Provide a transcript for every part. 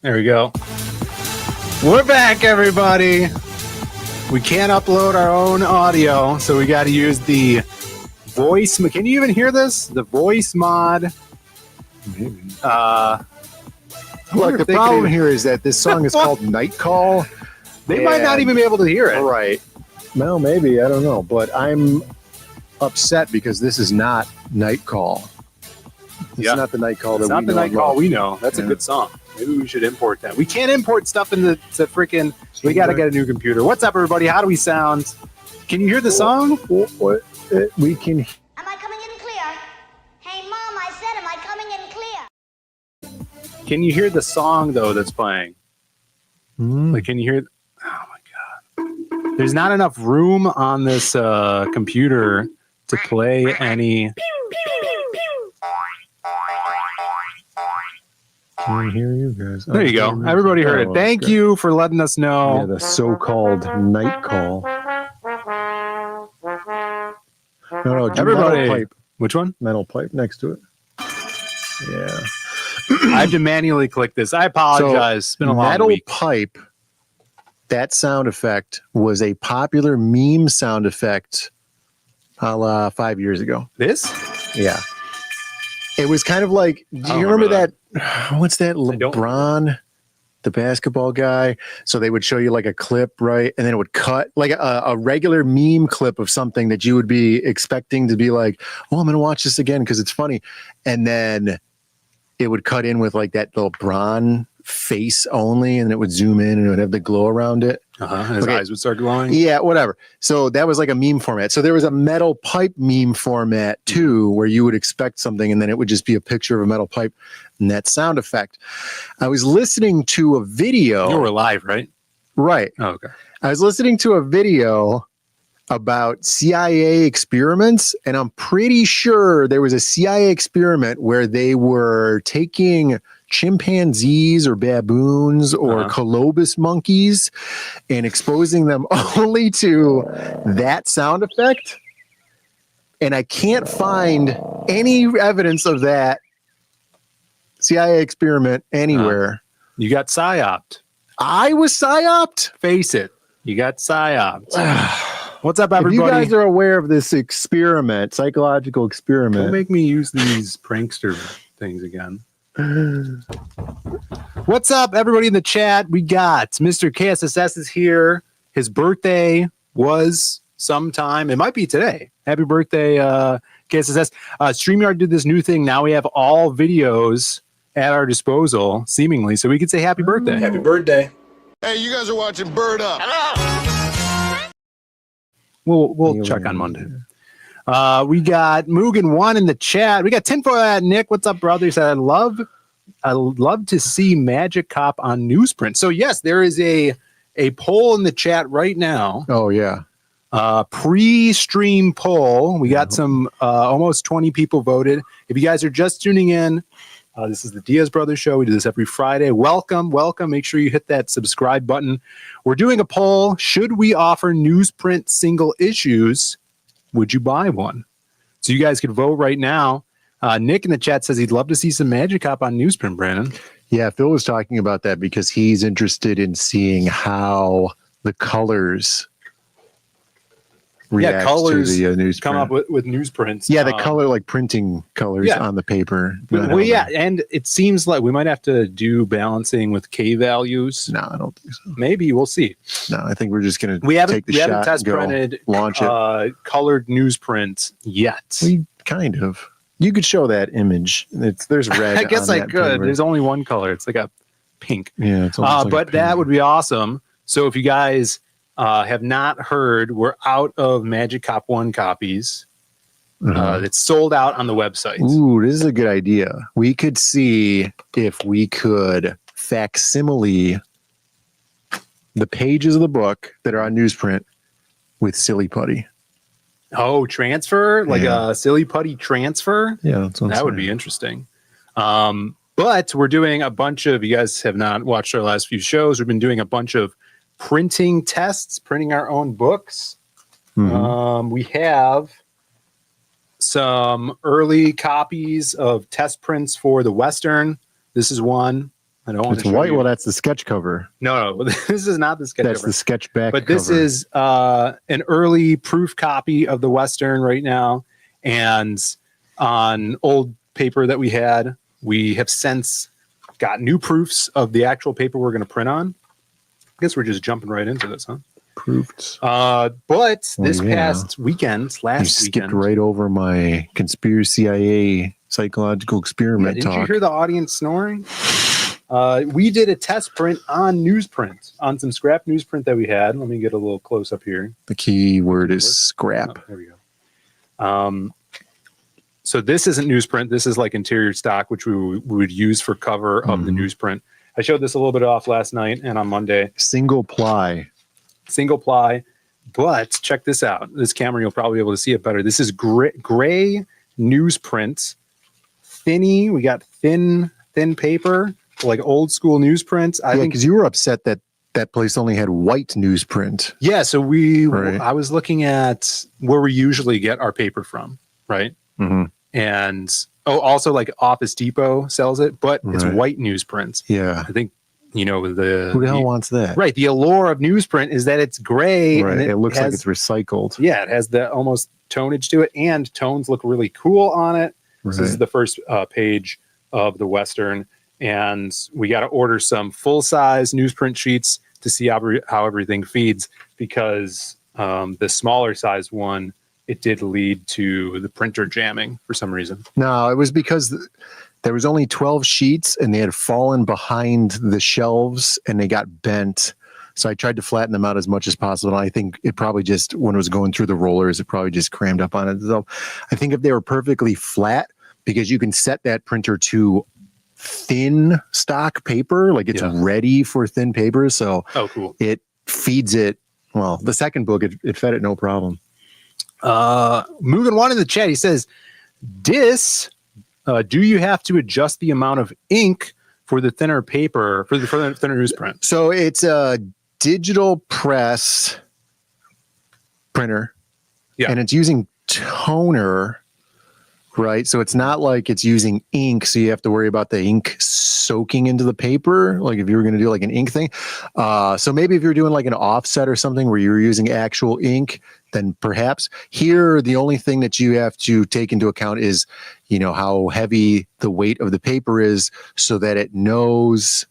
There we go. We're back, everybody. We can't upload our own audio, so we got to use the voice. Can you even hear this? The voice mod. Maybe. Look, the problem here is that this song is called Night Call. They might not even be able to hear it. Right. Well, maybe. I don't know. But I'm upset because this is not Night Call. It's not the Night Call that we know. It's not the Night Call we know. That's a good song. Maybe we should import that. We can't import stuff into the freaking... We got to get a new computer. What's up, everybody? How do we sound? Can you hear the song? What? We can... Am I coming in clear? Hey, Mom, I said, am I coming in clear? Can you hear the song, though, that's playing? Like, can you hear... Oh, my God. There's not enough room on this computer to play any... I hear you guys. There you go. Everybody heard it. Thank you for letting us know. Yeah, the so-called Night Call. No, everybody. Metal Pipe. Which one? Metal Pipe next to it. Yeah. I have to manually click this. I apologize. It's been a long week. Metal Pipe, that sound effect was a popular meme sound effect 5 years ago. This? Yeah. It was kind of like, do you remember that? What's that? LeBron, the basketball guy. So they would show you like a clip, right? And then it would cut like a regular meme clip of something that you would be expecting to be like, oh, I'm going to watch this again because it's funny. And then it would cut in with like that LeBron face only, and it would zoom in and it would have the glow around it. His eyes would start glowing. Yeah, whatever. So that was like a meme format. So there was a metal pipe meme format too, where you would expect something and then it would just be a picture of a metal pipe and that sound effect. I was listening to a video. You were live, right? Right. Oh, okay. I was listening to a video about CIA experiments, and I'm pretty sure there was a CIA experiment where they were taking chimpanzees or baboons or colobus monkeys and exposing them only to that sound effect. And I can't find any evidence of that CIA experiment anywhere. You got psyoped. I was psyoped? Face it. You got psyoped. What's up, everybody? If you guys are aware of this experiment, psychological experiment. Don't make me use these prankster things again. What's up, everybody in the chat? We got Mr. KSSS is here. His birthday was sometime. It might be today. Happy birthday, KSSS. StreamYard did this new thing. Now we have all videos at our disposal, seemingly, so we could say happy birthday. Happy birthday. Hey, you guys are watching Bird Up. We'll check on Monday. We got Mugen1 in the chat. We got tinfoil at Nick. What's up, brother? He said, I love to see Magic Cop on Newsprint. So yes, there is a poll in the chat right now. Oh yeah. Pre-stream poll. We got some almost 20 people voted. If you guys are just tuning in, this is the Diaz Brothers Show. We do this every Friday. Welcome. Make sure you hit that subscribe button. We're doing a poll. Should we offer newsprint single issues? Would you buy one? So you guys can vote right now. Nick in the chat says he'd love to see some Magic Cop on newsprint, Brandon. Yeah, Phil was talking about that because he's interested in seeing how the colors react colors to the newsprint. come up with newsprints. Yeah, the color, like printing colors on the paper. Well, yeah, and it seems like we might have to do balancing with K values. No, I don't think so. Maybe we'll see. No, I think we're just gonna we haven't take the shot, test printed, launch it. Colored newsprint yet. We kind of. You could show that image. There's red. I guess on I that could. paper. There's only one color. It's like a pink. Yeah, it's almost like but that would be awesome. So if you guys have not heard, we're out of Magic Cop 1 copies. It's sold out on the website. Ooh, this is a good idea. We could see if we could facsimile the pages of the book that are on newsprint with silly putty. Oh, transfer? Like a silly putty transfer? Yeah, that's what that would be interesting. But we're doing a bunch of, you guys have not watched our last few shows. We've been doing a bunch of printing tests, printing our own books. We have some early copies of test prints for the Western. This is one. I don't want It's to show white. you. Well, that's the sketch cover. No, this is not the sketch That's cover. the sketch back But this cover. is an early proof copy of the Western right now. And on old paper that we have since got new proofs of the actual paper we're going to print on. I guess we're just jumping right into this, huh? Proofs. But this past weekend, you skipped right over my conspiracy CIA psychological experiment didn't talk. you hear the audience snoring? We did a test print on newsprint, on some scrap newsprint that we had. Let me get a little close up here. The key word is scrap. Oh, there we go. So this isn't newsprint. This is like interior stock, which we would use for cover of the newsprint. I showed this a little bit off last night and on Monday. Single ply. But check this out. This camera, you'll probably be able to see it better. This is gray newsprint. Thinny. We got thin paper, like old school newsprint. I think because you were upset that that place only had white newsprint. Yeah, so I was looking at where we usually get our paper from, right? Mm-hmm. And also like Office Depot sells it, but it's white newsprint. Yeah, I think who the hell wants that? Right, the allure of newsprint is that it's gray. Right, and it looks like it's recycled. Yeah, it has the almost tonage to it, and tones look really cool on it. Right. So this is the first page of the Western, and we got to order some full-size newsprint sheets to see how everything feeds, because the smaller size one, it did lead to the printer jamming for some reason. No, it was because there was only 12 sheets and they had fallen behind the shelves and they got bent. So I tried to flatten them out as much as possible. And I think it probably just, when it was going through the rollers, it probably just crammed up on it. So I think if they were perfectly flat, because you can set that printer to thin stock paper, like it's ready for thin paper. So cool. It feeds it. Well, the second book, it fed it no problem. Mugen One in the chat, he says, do you have to adjust the amount of ink for the thinner paper, for the thinner newsprint? So it's a digital press printer, and it's using toner, right? So it's not like it's using ink, so you have to worry about the ink soaking into the paper, like if you were going to do like an ink thing. So maybe if you're doing like an offset or something where you're using actual ink, then perhaps. Here, the only thing that you have to take into account is, how heavy the weight of the paper is, so that it knows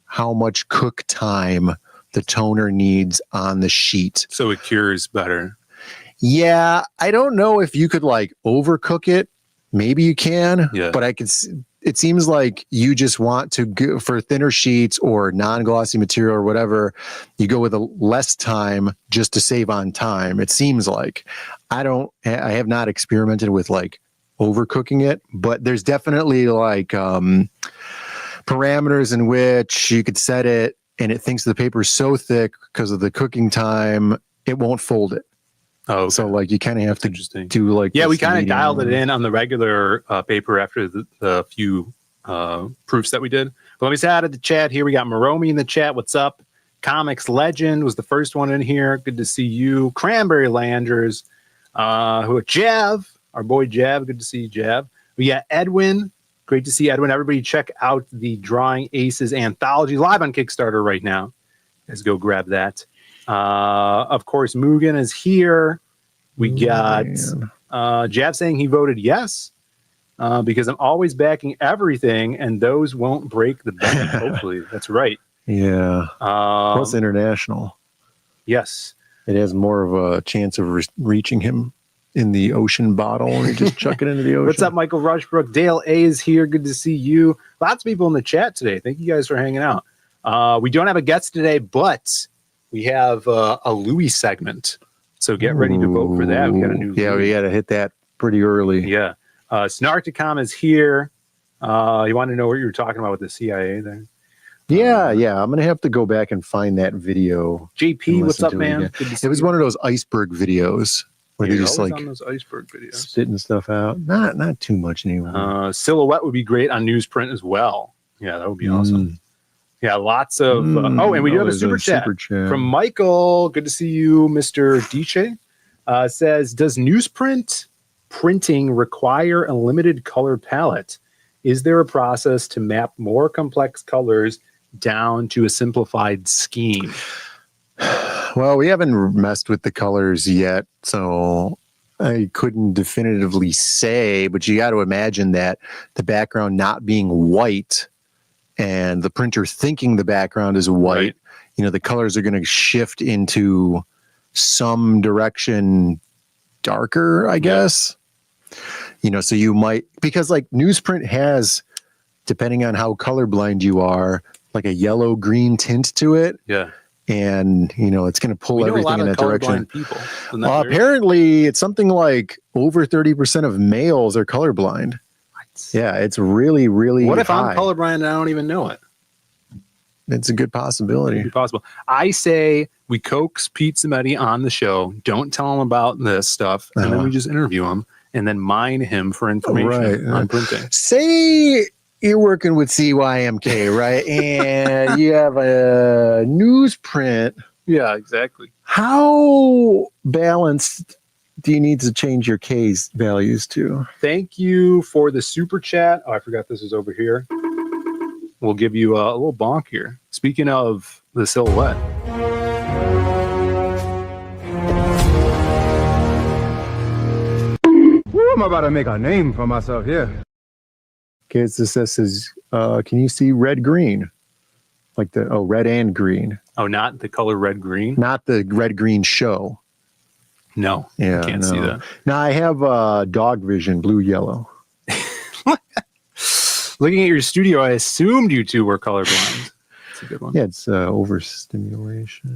how much cook time the toner needs on the sheet. So it cures better. Yeah, I don't know if you could like overcook it. Maybe you can, but it seems like you just want to go for thinner sheets or non-glossy material or whatever. You go with a less time just to save on time. It seems like I have not experimented with like overcooking it, but there's definitely like parameters in which you could set it and it thinks the paper is so thick because of the cooking time, it won't fold it. Oh, okay. So like you kind of have to do like we kind of dialed it in on the regular paper after the few proofs that we did. But let me say out of the chat here. We got Maromi in the chat. What's up? Comics Legend was the first one in here. Good to see you. Cranberry Landers. Jav, our boy Jav. Good to see you, Jav. We got Edwin. Great to see Edwin. Everybody check out the Drawing Aces anthology live on Kickstarter right now. Let's go grab that. Of course, Mugen is here. We got Jav saying he voted yes because I'm always backing everything, and those won't break the bank. Hopefully, that's right. Yeah. Plus international. Yes. It has more of a chance of reaching him in the ocean bottle and you just chuck it into the ocean. What's up, Michael Rushbrook? Dale A is here. Good to see you. Lots of people in the chat today. Thank you guys for hanging out. We don't have a guest today, but we have a Louis segment. So get ready to vote for that. We got a new Louis. We got to hit that pretty early. Yeah. Snarkticom is here. You want to know what you were talking about with the CIA there? Yeah. I'm going to have to go back and find that video. JP, what's up, man? It was one of those iceberg videos where they just like on those iceberg videos, spitting stuff out. Not too much anymore. Silhouette would be great on newsprint as well. Yeah, that would be awesome. Yeah, lots of. And we do have a super chat from Michael. Good to see you, Mr. Diche. Says, does newsprint printing require a limited color palette? Is there a process to map more complex colors down to a simplified scheme? Well, we haven't messed with the colors yet, so I couldn't definitively say, but you got to imagine that the background not being white and the printer thinking the background is white, the colors are going to shift into some direction darker, I guess. So you might, because like newsprint has, depending on how colorblind you are, like a yellow green tint to it. Yeah. And it's going to pull everything in that direction. People. Apparently, it's something like over 30% of males are colorblind. What? Yeah, it's really, really. What if high. I'm colorblind and I don't even know it? It's a good possibility. It could be possible. I say we coax Pete Zimetti on the show. Don't tell him about this stuff, and then we just interview him and then mine him for information on printing. Say you're working with CYMK, right? And you have a newsprint. Yeah, exactly. How balanced do you need to change your K's values to? Thank you for the super chat. Oh, I forgot this is over here. We'll give you a little bonk here. Speaking of the silhouette. I'm about to make a name for myself here. Okay, this says, can you see red green? Like red and green. Oh, not the color red green? Not the red green show. No, yeah, can't see that. Now I have dog vision, blue, yellow. Looking at your studio, I assumed you two were colorblind. That's a good one. Yeah, it's overstimulation.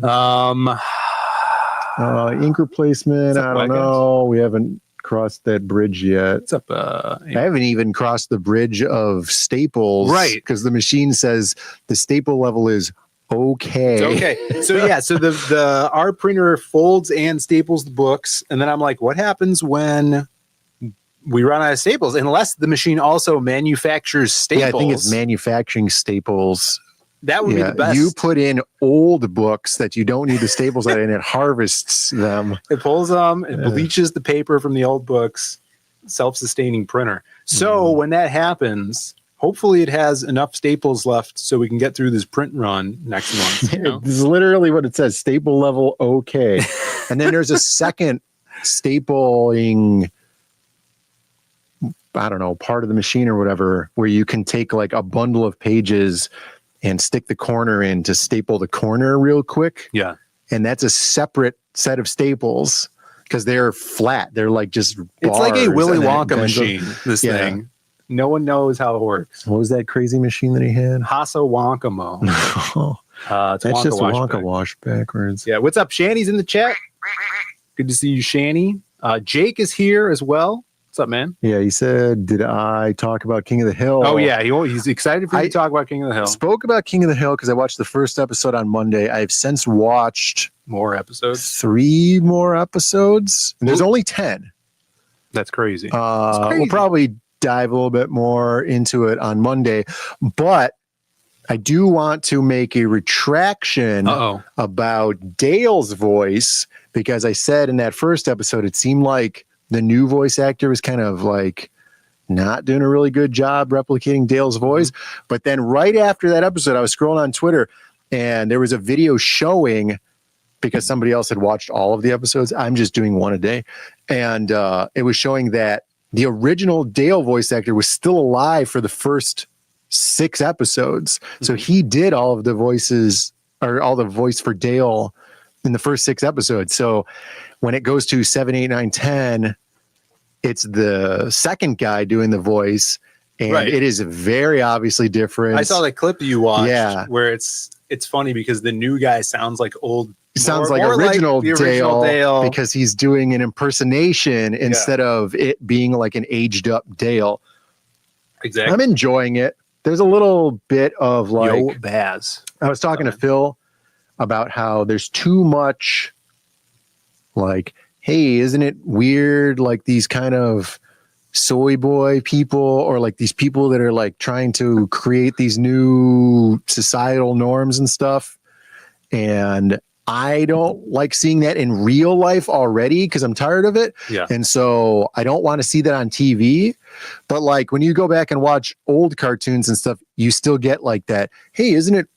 Ink replacement, I don't know. We haven't crossed that bridge yet. What's up? I haven't even crossed the bridge of staples. Right. Because the machine says the staple level is okay. It's okay. So yeah, so the our printer folds and staples the books, and then I'm like, what happens when we run out of staples? Unless the machine also manufactures staples. Yeah, I think it's manufacturing staples. That would be the best. You put in old books that you don't need the staples at, and it harvests them. It pulls them, it bleaches the paper from the old books. Self-sustaining printer. So when that happens, hopefully it has enough staples left so we can get through this print run next month. This is literally what it says, staple level okay. And then there's a second stapling, I don't know, part of the machine or whatever, where you can take like a bundle of pages and stick the corner in to staple the corner real quick. Yeah. And that's a separate set of staples because they're flat. They're like just bars. It's like a Willy Wonka machine, this thing. No one knows how it works. What was that crazy machine that he had? Hasso Wonkamo. That's Wonka just wash Wonka back. wash backwards. Yeah, what's up? Shanny's in the chat. Good to see you, Shanny. Jake is here as well. What's up, man? Yeah, he said, did I talk about King of the Hill? Oh, yeah. He's excited for you to talk about King of the Hill. Spoke about King of the Hill because I watched the first episode on Monday. I've since watched more episodes. 3 more episodes. And there's only 10. That's crazy. We'll probably dive a little bit more into it on Monday. But I do want to make a retraction about Dale's voice because I said in that first episode, it seemed like the new voice actor was kind of like not doing a really good job replicating Dale's voice. But then right after that episode, I was scrolling on Twitter and there was a video showing, because somebody else had watched all of the episodes. I'm just doing one a day. And it was showing that the original Dale voice actor was still alive for the first 6 episodes. So he did all of the voices, or all the voice for Dale in the first 6 episodes. So when it goes to 7, 8, 9, 10, it's the second guy doing the voice, and it is very obviously different. I saw that clip you watched where it's funny because the new guy sounds like old. It sounds like original, like the original Dale because he's doing an impersonation instead of it being like an aged up Dale. Exactly. I'm enjoying it. There's a little bit of like Yo, Baz. I was talking to Phil about how there's too much like, hey, isn't it weird? Like these kind of soy boy people, or like these people that are like trying to create these new societal norms and stuff. And I don't like seeing that in real life already because I'm tired of it. Yeah. And so I don't want to see that on TV. But like when you go back and watch old cartoons and stuff, you still get like that. Hey, isn't it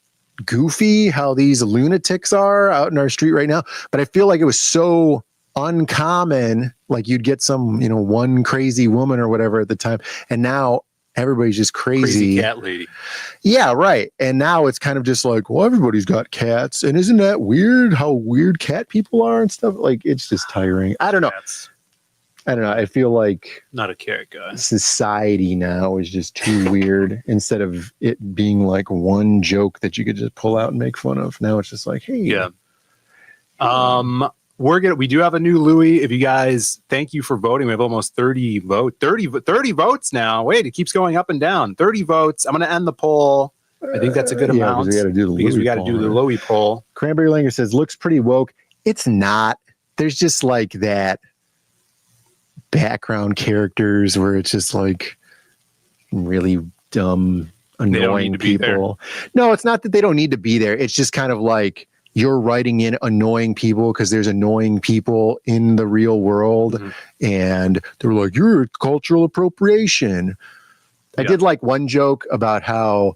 goofy how these lunatics are out in our street right now? But I feel like it was so uncommon. Like you'd get some, one crazy woman or whatever at the time. And now everybody's just crazy cat lady. Yeah, right. And now it's kind of just like, well, everybody's got cats. And isn't that weird how weird cat people are and stuff? Like, it's just tiring. I don't know. I feel like not a cat guy. Society now is just too weird. Instead of it being like one joke that you could just pull out and make fun of. Now it's just like, hey. Yeah. We do have a new Louis. If you guys, thank you for voting. We have almost 30 votes now. Wait, it keeps going up and down. 30 votes. I'm going to end the poll. I think that's a good amount. We got to do the Louis poll. Cranberry Langer says, looks pretty woke. It's not. There's just like that background characters where it's just like really dumb, annoying people. No, it's not that they don't need to be there. It's just kind of like, you're writing in annoying people because there's annoying people in the real world. And they're like, you're cultural appropriation. I did like one joke about how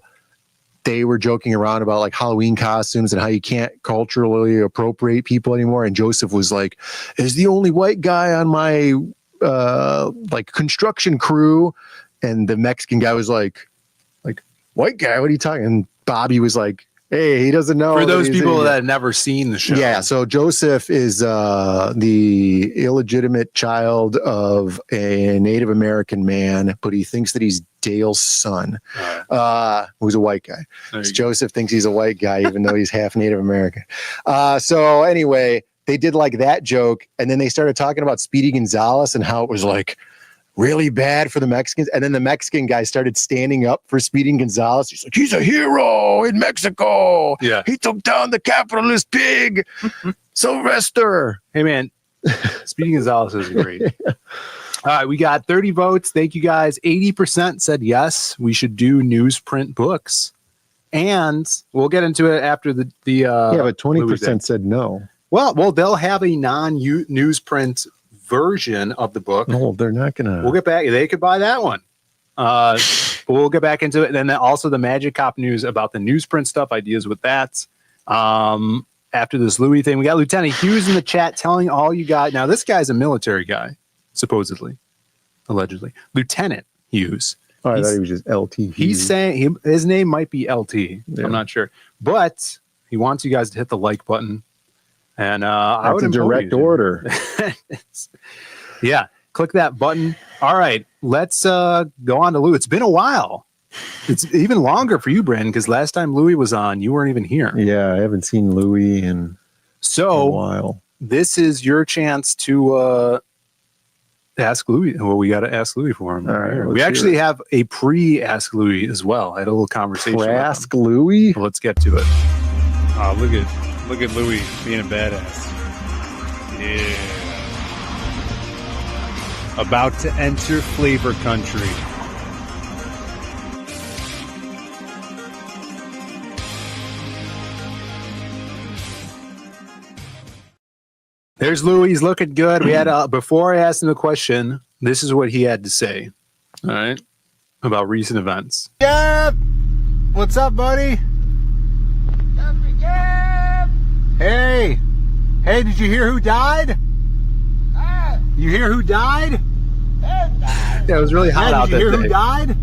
they were joking around about like Halloween costumes and how you can't culturally appropriate people anymore. And Joseph was like, is the only white guy on my like construction crew. And the Mexican guy was like, white guy, what are you talking? And Bobby was like, hey, he doesn't know. For those people that have never seen the show. Yeah, so Joseph is the illegitimate child of a Native American man, but he thinks that he's Dale's son, who's a white guy. So Joseph thinks he's a white guy, even though he's half Native American. So anyway, they did like that joke, and then they started talking about Speedy Gonzalez and how it was like really bad for the Mexicans. And then the Mexican guy started standing up for Speedy Gonzalez. He's like, he's a hero in Mexico. Yeah. He took down the capitalist pig, Sylvester. Hey, man, Speedy Gonzalez is great. All right, we got 30 votes. Thank you, guys. 80% said yes, we should do newsprint books. And we'll get into it after the yeah, but 20% said no. Well, they'll have a non-newsprint version of the book. No, they're not gonna. We'll get back. They could buy that one. But we'll get back into it. And then also the Magic Cop news about the newsprint stuff, ideas with that. After this Louis thing, we got Lieutenant Hughes in the chat telling all you guys. Now, this guy's a military guy, supposedly, allegedly. Lieutenant Hughes. Oh, I thought he was just LT. He's saying his name might be LT. Yeah. I'm not sure, but he wants you guys to hit the like button. And that's a direct order. Yeah, click that button. All right, let's go on to Lou. It's been a while. It's even longer for you, Brandon, because last time Louis was on, you weren't even here. Yeah, I haven't seen Louis in a while. This is your chance to ask Louis. Well, we got to ask Louis for him. All right, we actually have a pre-ask Louis as well. I had a little conversation. Ask Louis. Well, let's get to it. Look at Louis being a badass. Yeah. About to enter flavor country. There's Louis. He's looking good. We had before I asked him the question, this is what he had to say. All right. About recent events. Yeah. What's up, buddy? Hey, did you hear who died? You hear who died? Yeah, it was really hot out there. Did you hear who died?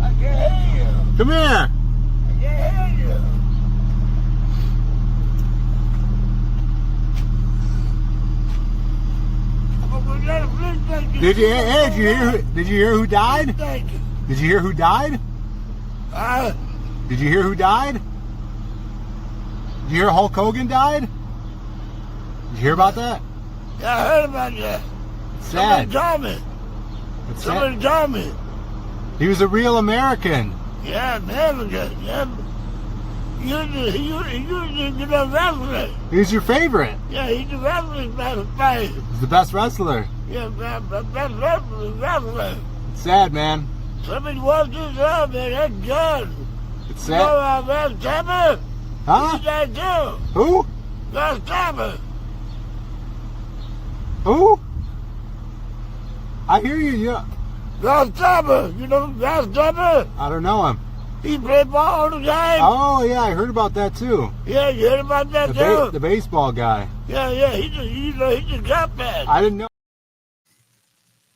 I can't hear you. Come here. I can't hear you. Did you hear who died? Did you hear who died? Did you hear who died? Did you hear Hulk Hogan died? Did you hear about that? Yeah, I heard about that. It's sad. Somebody told me. He was a real American. Yeah, American. Yeah. You the wrestler. He's your favorite. Yeah, he's the wrestler. Fight. He's the best wrestler. Yeah, best wrestler. It's sad, man. Somebody walked this up, man. That's good. You know Val Tapper? Huh? He's that too. Who? Val Tapper. Who? I hear you. Yeah. Val Tapper. You know Val Tapper? I don't know him. He played ball all the time. Oh yeah, I heard about that too. Yeah, you heard about that too? The baseball guy. Yeah, he's a top man. I didn't know.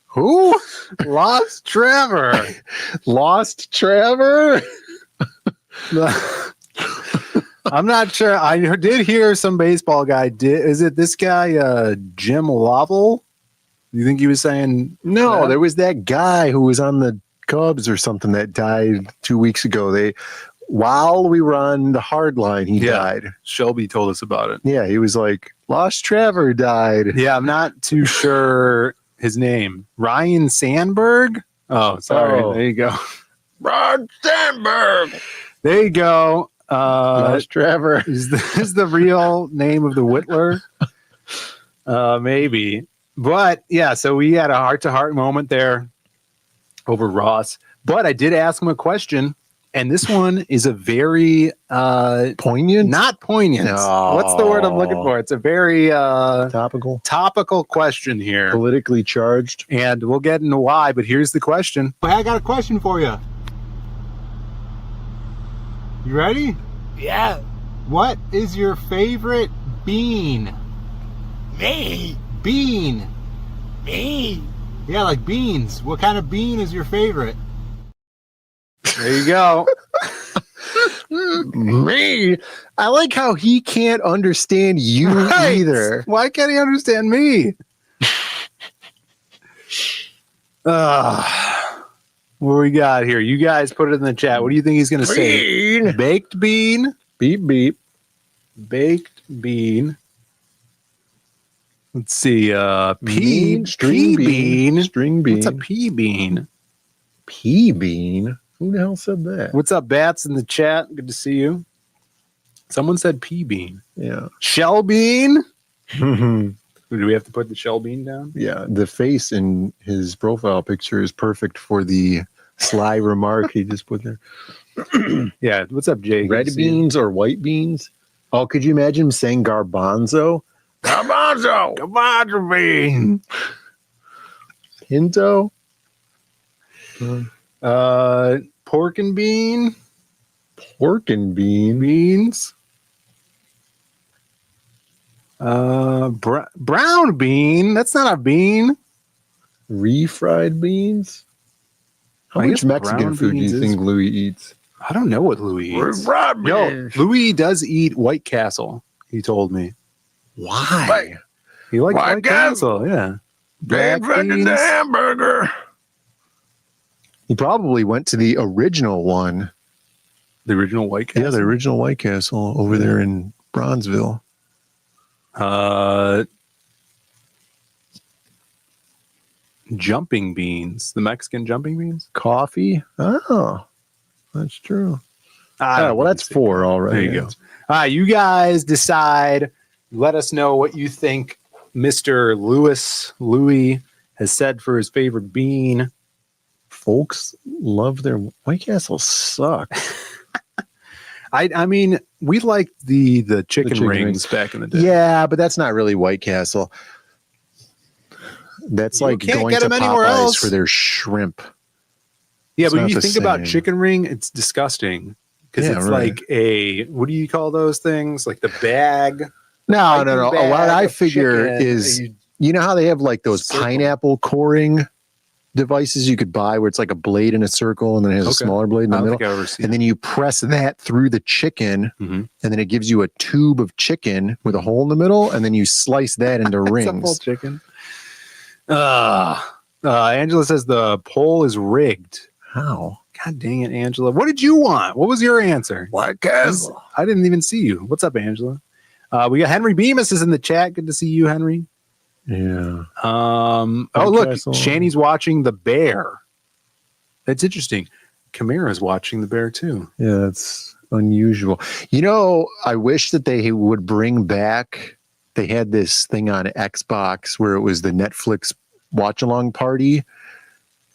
Who? Lost Trevor. Lost Trevor? I'm not sure. I did hear some baseball guy. Is it this guy, Jim Lovell? You think he was saying No, that? there was that guy who was on the Cubs or something that died 2 weeks ago. While we were on the hard line, he died. Shelby told us about it. Yeah, he was like, Lost Trevor died. Yeah, I'm not too sure his name. Ryan Sandberg? Oh, sorry. Oh. There you go. Rod Sandberg. There you go. Lost Trevor. Is the real name of the Whittler? Maybe. But yeah, so we had a heart-to-heart moment there over Ross. But I did ask him a question, and this one is a very poignant? Not poignant. No. What's the word I'm looking for? It's a very topical question here. Politically charged. And we'll get into why, but here's the question. I got a question for you. You ready? Yeah. What is your favorite bean? Me? Bean. Me? Yeah, like beans. What kind of bean is your favorite? There you go. Me? I like how he can't understand you either. Why can't he understand me? What we got here? You guys put it in the chat. What do you think he's going to say? Baked bean? Beep, beep. Baked bean. Let's see. String bean. String bean. What's a pea bean? Pea bean? Who the hell said that? What's up, Bats, in the chat? Good to see you. Someone said pea bean. Yeah. Shell bean? Do we have to put the shell bean down? Yeah. The face in his profile picture is perfect for the sly remark he just put there. Yeah. What's up, Jay? Red beans or white beans? Oh, could you imagine him saying garbanzo? Garbanzo! Garbanzo bean! Pinto? Pork and bean? Pork and bean? Beans? Brown bean? That's not a bean. Refried beans? How much Mexican food do you think Louis eats? I don't know what Louis eats. Yo, Louis does eat White Castle, he told me. Why? He likes White Castle, yeah. Black beans. The hamburger. He probably went to the original one. The original White Castle? Yeah, the original White Castle over there in Bronzeville. Jumping beans. The Mexican jumping beans? Coffee? Oh, that's true. Well, that's 4 already. There you go. All right, you guys decide. Let us know what you think Mr. Louis has said for his favorite bean. Folks love their White Castle suck. I mean, we liked the chicken rings back in the day. Yeah, but that's not really White Castle. That's like going to Popeyes for their shrimp. Yeah, but when you think about chicken ring, it's disgusting because it's like a, what do you call those things? Like the bag. No. What I figure is, you know how they have like those pineapple coring devices you could buy where it's like a blade in a circle and then it has a smaller blade in the middle. And then you press that through the chicken and then it gives you a tube of chicken with a hole in the middle and then you slice that into rings. Whole chicken. Angela says the poll is rigged. How? God dang it, Angela. What did you want? What was your answer? White Castle. I didn't even see you. What's up, Angela? We got Henry Bemis is in the chat. Good to see you, Henry. Yeah. Look, Shani's watching The Bear. That's interesting. Kamara's watching The Bear too. Yeah, that's unusual. You know, I wish that they would bring back, they had this thing on Xbox where it was the Netflix watch along party.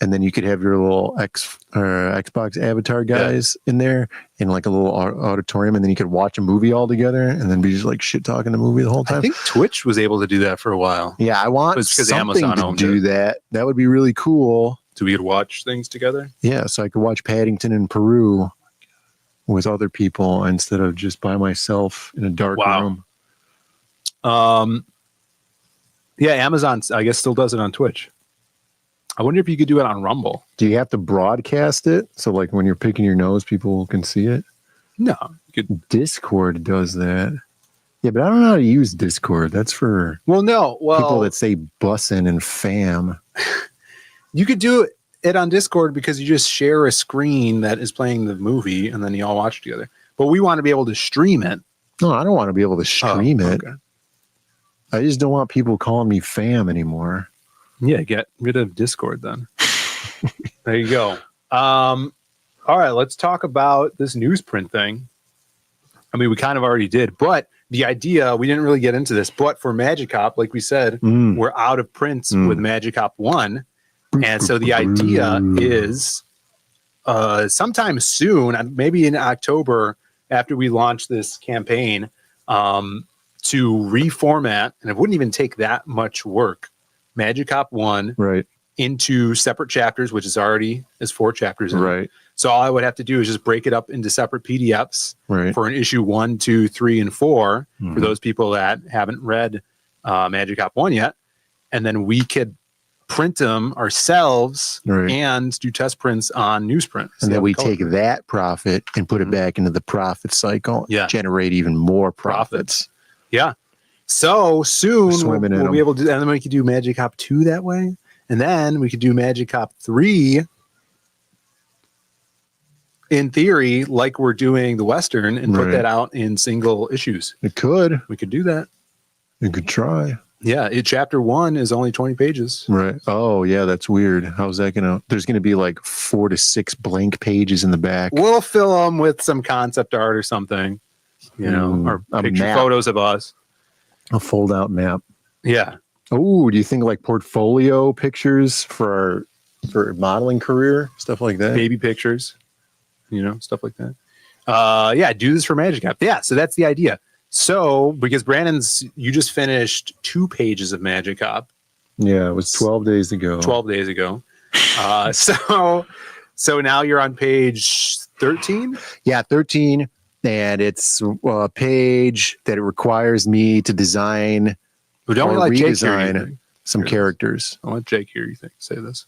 and then you could have your little Xbox avatar guys in there in like a little auditorium, and then you could watch a movie all together, and then be just like shit talking the movie the whole time. I think Twitch was able to do that for a while. Yeah, I want something to do that. That would be really cool. So we could watch things together. Yeah, so I could watch Paddington in Peru with other people instead of just by myself in a dark room. Yeah, Amazon, I guess, still does it on Twitch. I wonder if you could do it on Rumble. Do you have to broadcast it? So like when you're picking your nose, people can see it? No. Discord does that. Yeah, but I don't know how to use Discord. That's for people that say bussin' and fam. You could do it on Discord because you just share a screen that is playing the movie and then you all watch together. But we want to be able to stream it. No, I don't want to be able to stream it. Okay. I just don't want people calling me fam anymore. Yeah, get rid of Discord then. There you go. All right, let's talk about this newsprint thing. I mean, we kind of already did, but the idea, we didn't really get into this, but for Magicop, like we said, we're out of prints with Magicop 1. And so the idea is sometime soon, maybe in October, after we launch this campaign, to reformat, and it wouldn't even take that much work, Magicop 1 into separate chapters, which is 4 chapters in. Right. So all I would have to do is just break it up into separate PDFs for an issue 1, 2, 3, and 4 for those people that haven't read Magicop 1 yet. And then we could print them ourselves and do test prints on newsprint. And then we take that profit and put it back into the profit cycle, generate even more profits. Yeah. So soon we'll be able to, and then we could do Magicop 2 that way. And then we could do Magicop 3 in theory, like we're doing the Western, and put that out in single issues. We could do that. We could try. Yeah. Chapter 1 is only 20 pages. Right. Oh yeah. That's weird. How's that going to, there's going to be like 4 to 6 blank pages in the back. We'll fill them with some concept art or something, or picture photos of us. A fold out map. Yeah. Oh, do you think like portfolio pictures for modeling career, stuff like that? Baby pictures, stuff like that. Yeah, do this for Magicop. Yeah, so that's the idea. So because you just finished 2 pages of Magicop. Yeah, it was 12 days ago. 12 days ago. So now you're on page 13? Yeah, 13. And it's a page that it requires me to design or redesign some characters. I'll let Jake hear you say this.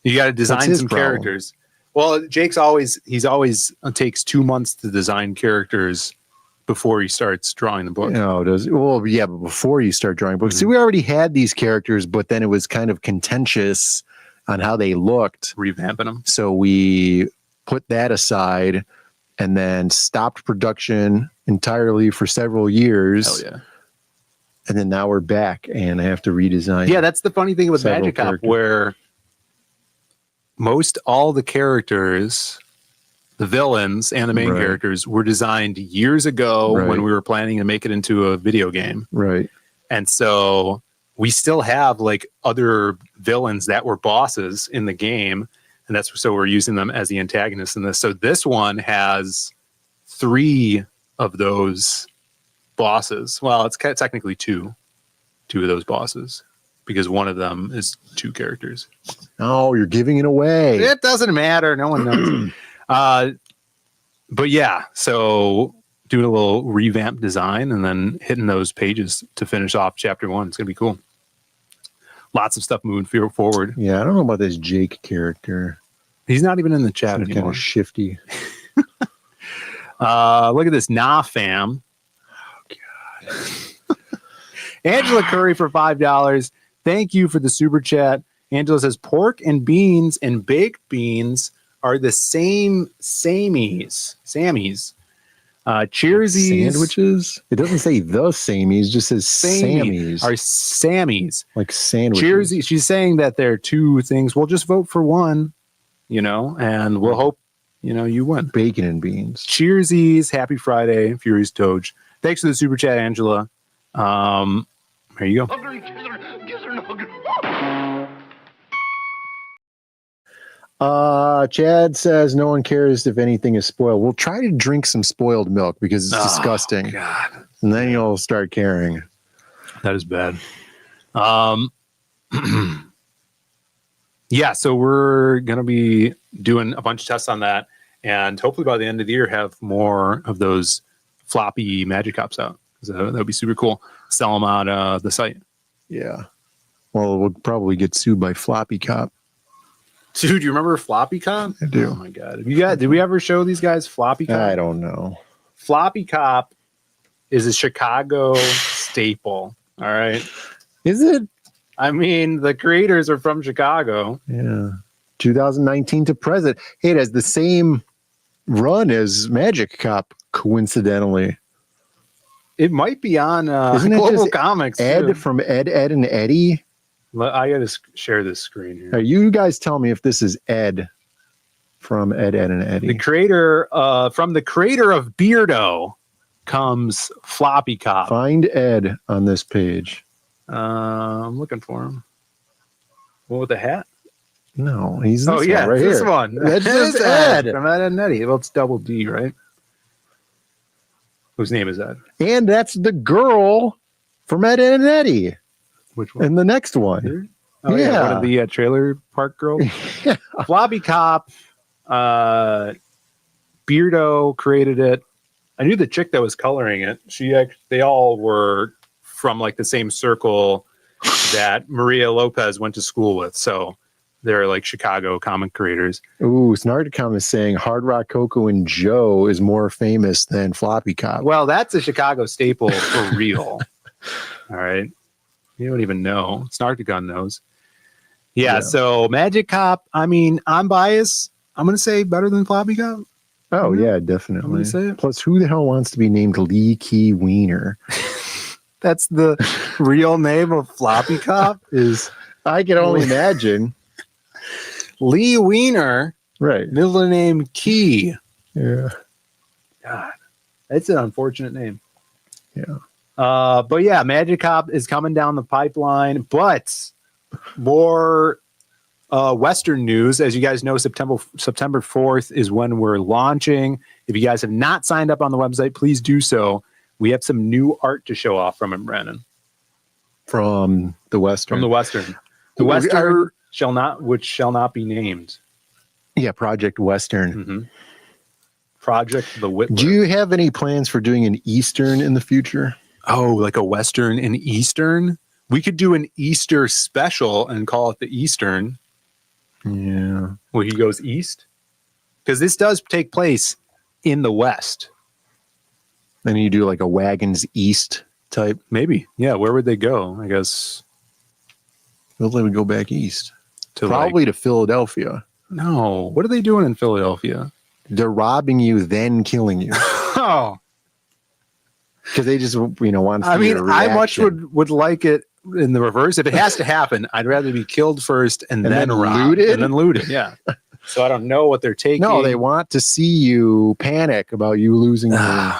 You got to design some characters. Well, Jake's always takes 2 months to design characters before he starts drawing the book. No, does well, yeah, but before you start drawing books. See, we already had these characters, but then it was kind of contentious on how they looked. Revamping them. So we put that aside and then stopped production entirely for several years. Hell yeah. And then now we're back and I have to redesign. Yeah, that's the funny thing with Magicop, where most all the characters, the villains and the main characters, were designed years ago when we were planning to make it into a video game. Right. And so we still have like other villains that were bosses in the game. And so we're using them as the antagonists in this. So this one has 3 of those bosses. Well, it's technically 2 of those bosses, because one of them is 2 characters. Oh, you're giving it away. It doesn't matter. No one knows. But yeah, so doing a little revamp design and then hitting those pages to finish off chapter 1. It's going to be cool. Lots of stuff moving forward. Yeah, I don't know about this Jake character. He's not even in the chat anymore. Kind of shifty. Look at this. Nah, fam. Oh, God. Angela Curry for $5. Thank you for the super chat. Angela says, pork and beans and baked beans are the same Sammys. Cheersies. Sandwiches? It doesn't say the Sammys, just says Sammys. Are Sammys. Like sandwiches. Cheersies. She's saying that they're 2 things. We'll just vote for one, and we'll hope, you win. Bacon and beans. Cheersies. Happy Friday, Furious Toge. Thanks for the super chat, Angela. There you go. Chad says no one cares if anything is spoiled. We'll try to drink some spoiled milk because it's disgusting. God. And then you'll start caring. That is bad. Yeah, so we're going to be doing a bunch of tests on that, and hopefully by the end of the year have more of those floppy Magic Cops out. So that would be super cool. Sell them out the site. Yeah. Well, we'll probably get sued by Floppy Cop. Dude, do you remember Floppy Cop? I do. Oh my God. Did we ever show these guys Floppy Cop? I don't know. Floppy Cop is a Chicago staple. All right. Is it? I mean, the creators are from Chicago. Yeah. 2019 to present. Hey, it has the same run as Magic Cop, coincidentally. It might be on Isn't it Global just Comics. Ed too. from Ed, and Eddie? I got to share this screen here. You guys tell me if this is Ed from Ed, and Eddie. The creator, from the creator of Beardo comes Floppy Cop. Find Ed on this page. I'm looking for him. What, with the hat? No, he's this yeah, one right this here. one. That's just Ed. From Ed and Eddie. Well, it's double D, right? Whose name is that? And that's the girl from Ed, and Eddie. Which one? And the next one. Here? Oh, yeah. One of the trailer park girls. Yeah. Floppy Cop. Beardo created it. I knew the chick that was coloring it. They all were from like the same circle that Maria Lopez went to school with. So they're like Chicago comic creators. Ooh, Snarticom is saying Hard Rock Coco and Joe is more famous than Floppy Cop. Well, that's a Chicago staple for real. All right. You don't even know. Snarticon knows. Yeah, so Magic Cop, I mean, I'm biased. I'm going to say better than Floppy Cop. Oh, yeah, definitely. I'm gonna say it. Plus, who the hell wants to be named Lee Key Wiener? That's the real name of Floppy Cop is I can only imagine. Lee Wiener. Right. Middle name Key. Yeah. God, that's an unfortunate name. Yeah. But yeah, Magic Cop is coming down the pipeline, but more Western news. As you guys know, September 4th is when we're launching. If you guys have not signed up on the website, please do so. We have some new art to show off from him, Brandon. From the Western. From the Western. The Western shall not be named. Yeah, Project Western. Mm-hmm. Project the Whitler. Do you have any plans for doing an Eastern in the future? Oh, like a Western and Eastern? We could do an Easter special and call it the Eastern. Yeah. Where he goes east? Because this does take place in the West. Then you do like a Wagons East type. Maybe. Yeah. Where would they go? I guess. Well, they would go back east. To probably to Philadelphia. No. What are they doing in Philadelphia? They're robbing you, then killing you. Oh. Because they just, want to I mean, I much would like it in the reverse. If it has to happen, I'd rather be killed first and then robbed. looted? And then looted, yeah. So I don't know what they're taking. No, they want to see you panic about you losing your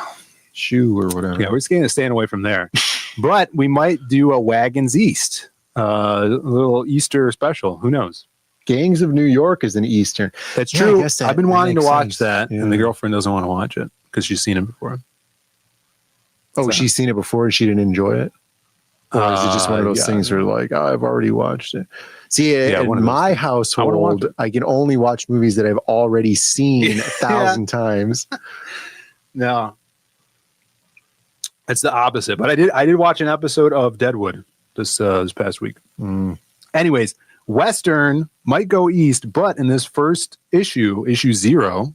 shoe or whatever. Yeah, we're just going to stay away from there. But we might do a Wagons East, a little Easter special. Who knows? Gangs of New York is an Eastern. That's Yeah, true. I guess I've been wanting to makes watch sense. that, Yeah. and the girlfriend doesn't want to watch it because she's seen it before. Oh, So- she's seen it before and she didn't enjoy it? Or is it just one of those things where like, oh, I've already watched it? See, one of in those my things. household, I can only watch movies that I've already seen 1,000 times. No, it's the opposite. But I did watch an episode of Deadwood this past week. Anyways, Western might go east, but in this first issue 0,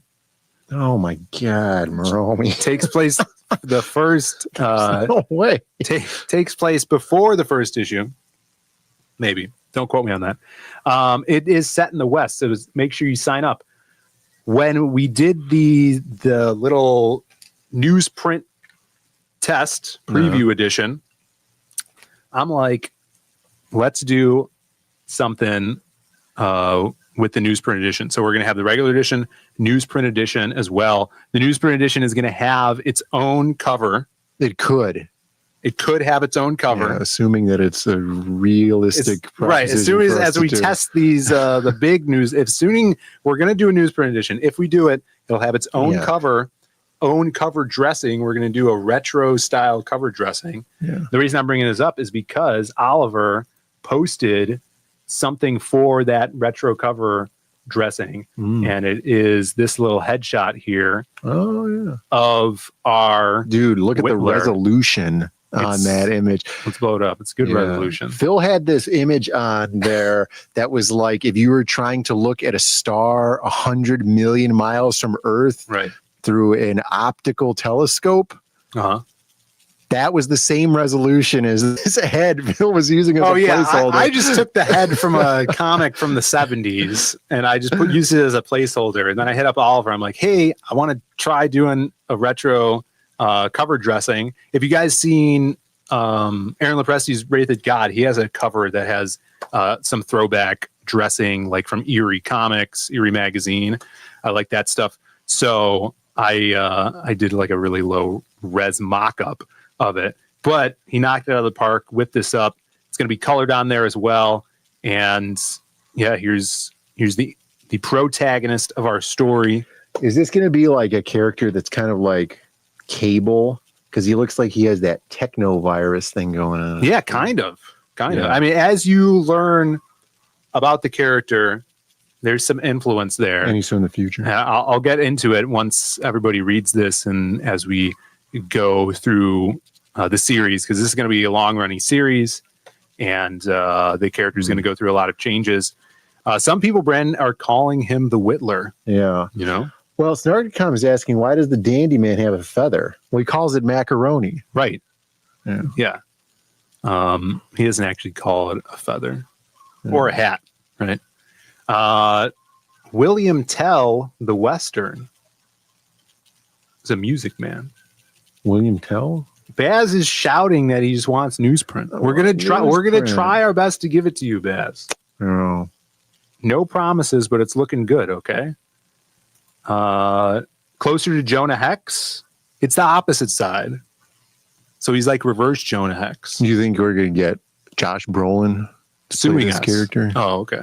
Oh my God, Maromi. takes place the first No way. takes place before the first issue. Maybe. Don't quote me on that. It is set in the West, so make sure you sign up. When we did the little newsprint test preview edition, I'm like, let's do something with the newsprint edition. So we're going to have the regular edition, newsprint edition as well. The newsprint edition is going to have its own cover. It could. It could have its own cover, assuming that it's a realistic. Right. As soon as we test these, the big news. Assuming we're going to do a newsprint edition, if we do it, it'll have its own cover, dressing. We're going to do a retro style cover dressing. Yeah. The reason I'm bringing this up is because Oliver posted something for that retro cover dressing, and it is this little headshot here. Oh yeah, of our dude. Look at the Whittler. Resolution on that image. Let's blow it up. It's good resolution. Phil had this image on there that was like if you were trying to look at a star 100 million miles from Earth, right, through an optical telescope. That was the same resolution as this head Phil was using as a placeholder. I just took the head from a comic from the 70s and I just used it as a placeholder. And then I hit up Oliver. I'm like, hey, I want to try doing a retro cover dressing. If you guys seen Aaron Lopresti's Wraithed God, he has a cover that has some throwback dressing like from Eerie Comics, Eerie Magazine. I like that stuff. So I did like a really low res mock-up of it, but he knocked it out of the park, whipped this up. It's going to be colored on there as well. And yeah, here's the protagonist of our story. Is this going to be like a character that's kind of like Cable? Because he looks like he has that techno virus thing going on. Yeah, kind of. Yeah. I mean, as you learn about the character, there's some influence there. And he's from the future. I'll get into it once everybody reads this and as we go through the series, because this is going to be a long-running series, and the character is going to go through a lot of changes. Some people, Bren, are calling him the Whittler. Yeah. You know? Well, Snarkcom is asking, why does the Dandy Man have a feather? Well, he calls it macaroni. Right. Yeah. He doesn't actually call it a feather or a hat, right? William Tell, the Western, is a music man. William Tell? Baz is shouting that he just wants newsprint. We're gonna try our best to give it to you, Baz. Oh. No promises, but it's looking good, okay? Closer to Jonah Hex. It's the opposite side. So he's like reverse Jonah Hex. Do you think we're gonna get Josh Brolin suing this us? Character? Oh, okay.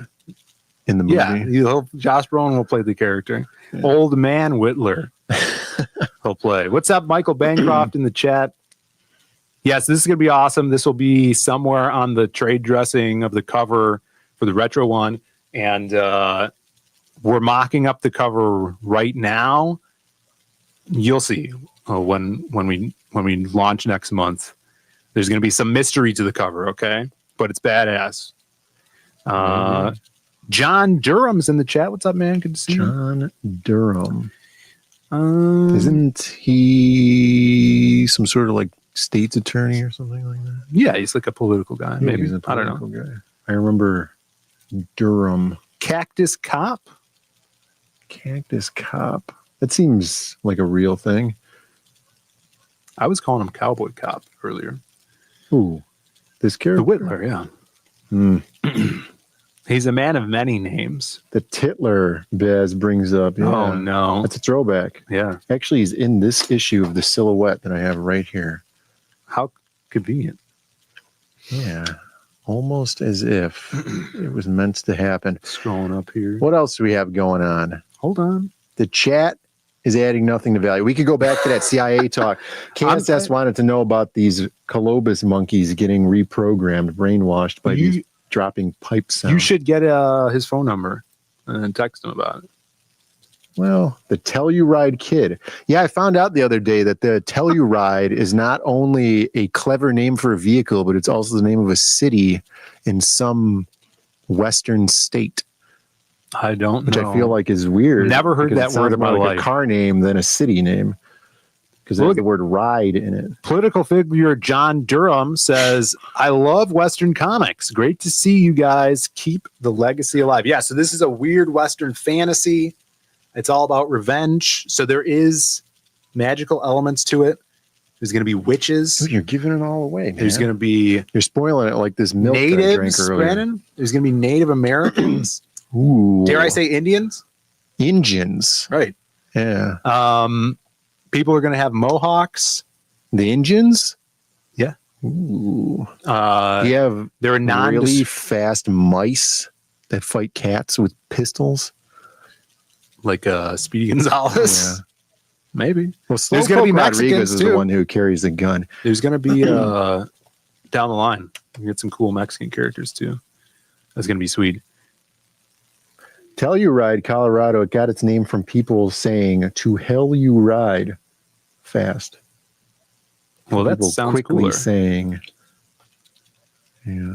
In the movie? Yeah, Josh Brolin will play the character. Yeah. Old man Whittler. He'll play. What's up, Michael Bancroft in the chat? Yes, this is going to be awesome. This will be somewhere on the trade dressing of the cover for the retro one. And we're mocking up the cover right now. You'll see when we launch next month. There's going to be some mystery to the cover, okay? But it's badass. John Durham's in the chat. What's up, man? Good to see you. John Durham. Isn't he some sort of like state's attorney or something like that? Yeah, he's like a political guy. Maybe he's a political I don't know. Guy. I remember Durham. Cactus Cop. Cactus Cop. That seems like a real thing. I was calling him Cowboy Cop earlier. Ooh, this character, the Whittler. Yeah. He's a man of many names. The Titler Bez brings up. Yeah. Oh, no. That's a throwback. Yeah. Actually, he's in this issue of the silhouette that I have right here. How convenient. Yeah. Almost as if it was meant to happen. Scrolling up here. What else do we have going on? Hold on. The chat is adding nothing to value. We could go back to that CIA talk. KSS wanted to know about these Colobus monkeys getting reprogrammed, brainwashed by these dropping pipe sounds. You should get his phone number and then text him about it. Well, the Telluride Kid. Yeah, I found out the other day that the Telluride is not only a clever name for a vehicle, but it's also the name of a city in some Western state. I don't know. Which I feel like is weird. Never heard that word in my life. A car name than a city name. Because there's the word ride in it. Political figure John Durham says, I love Western comics. Great to see you guys keep the legacy alive. Yeah, so this is a weird Western fantasy. It's all about revenge. So there is magical elements to it. There's going to be witches. Dude, you're giving it all away, man. There's going to be... You're spoiling it like this milk natives, Brandon. There's going to be Native Americans. Ooh. Dare I say Indians? Indians. Right. Yeah. People are going to have mohawks. The Indians? Yeah. Ooh. You have there are really fast mice that fight cats with pistols, like Speedy Gonzalez. Yeah. Maybe. Well, There's going to be Rodriguez Mexicans is too. the one who carries the gun. There's going to be down the line. You get some cool Mexican characters too. That's going to be sweet. Telluride, Colorado, it got its name from people saying "to hell you ride" fast. Well, that People sounds quickly cooler. saying, yeah.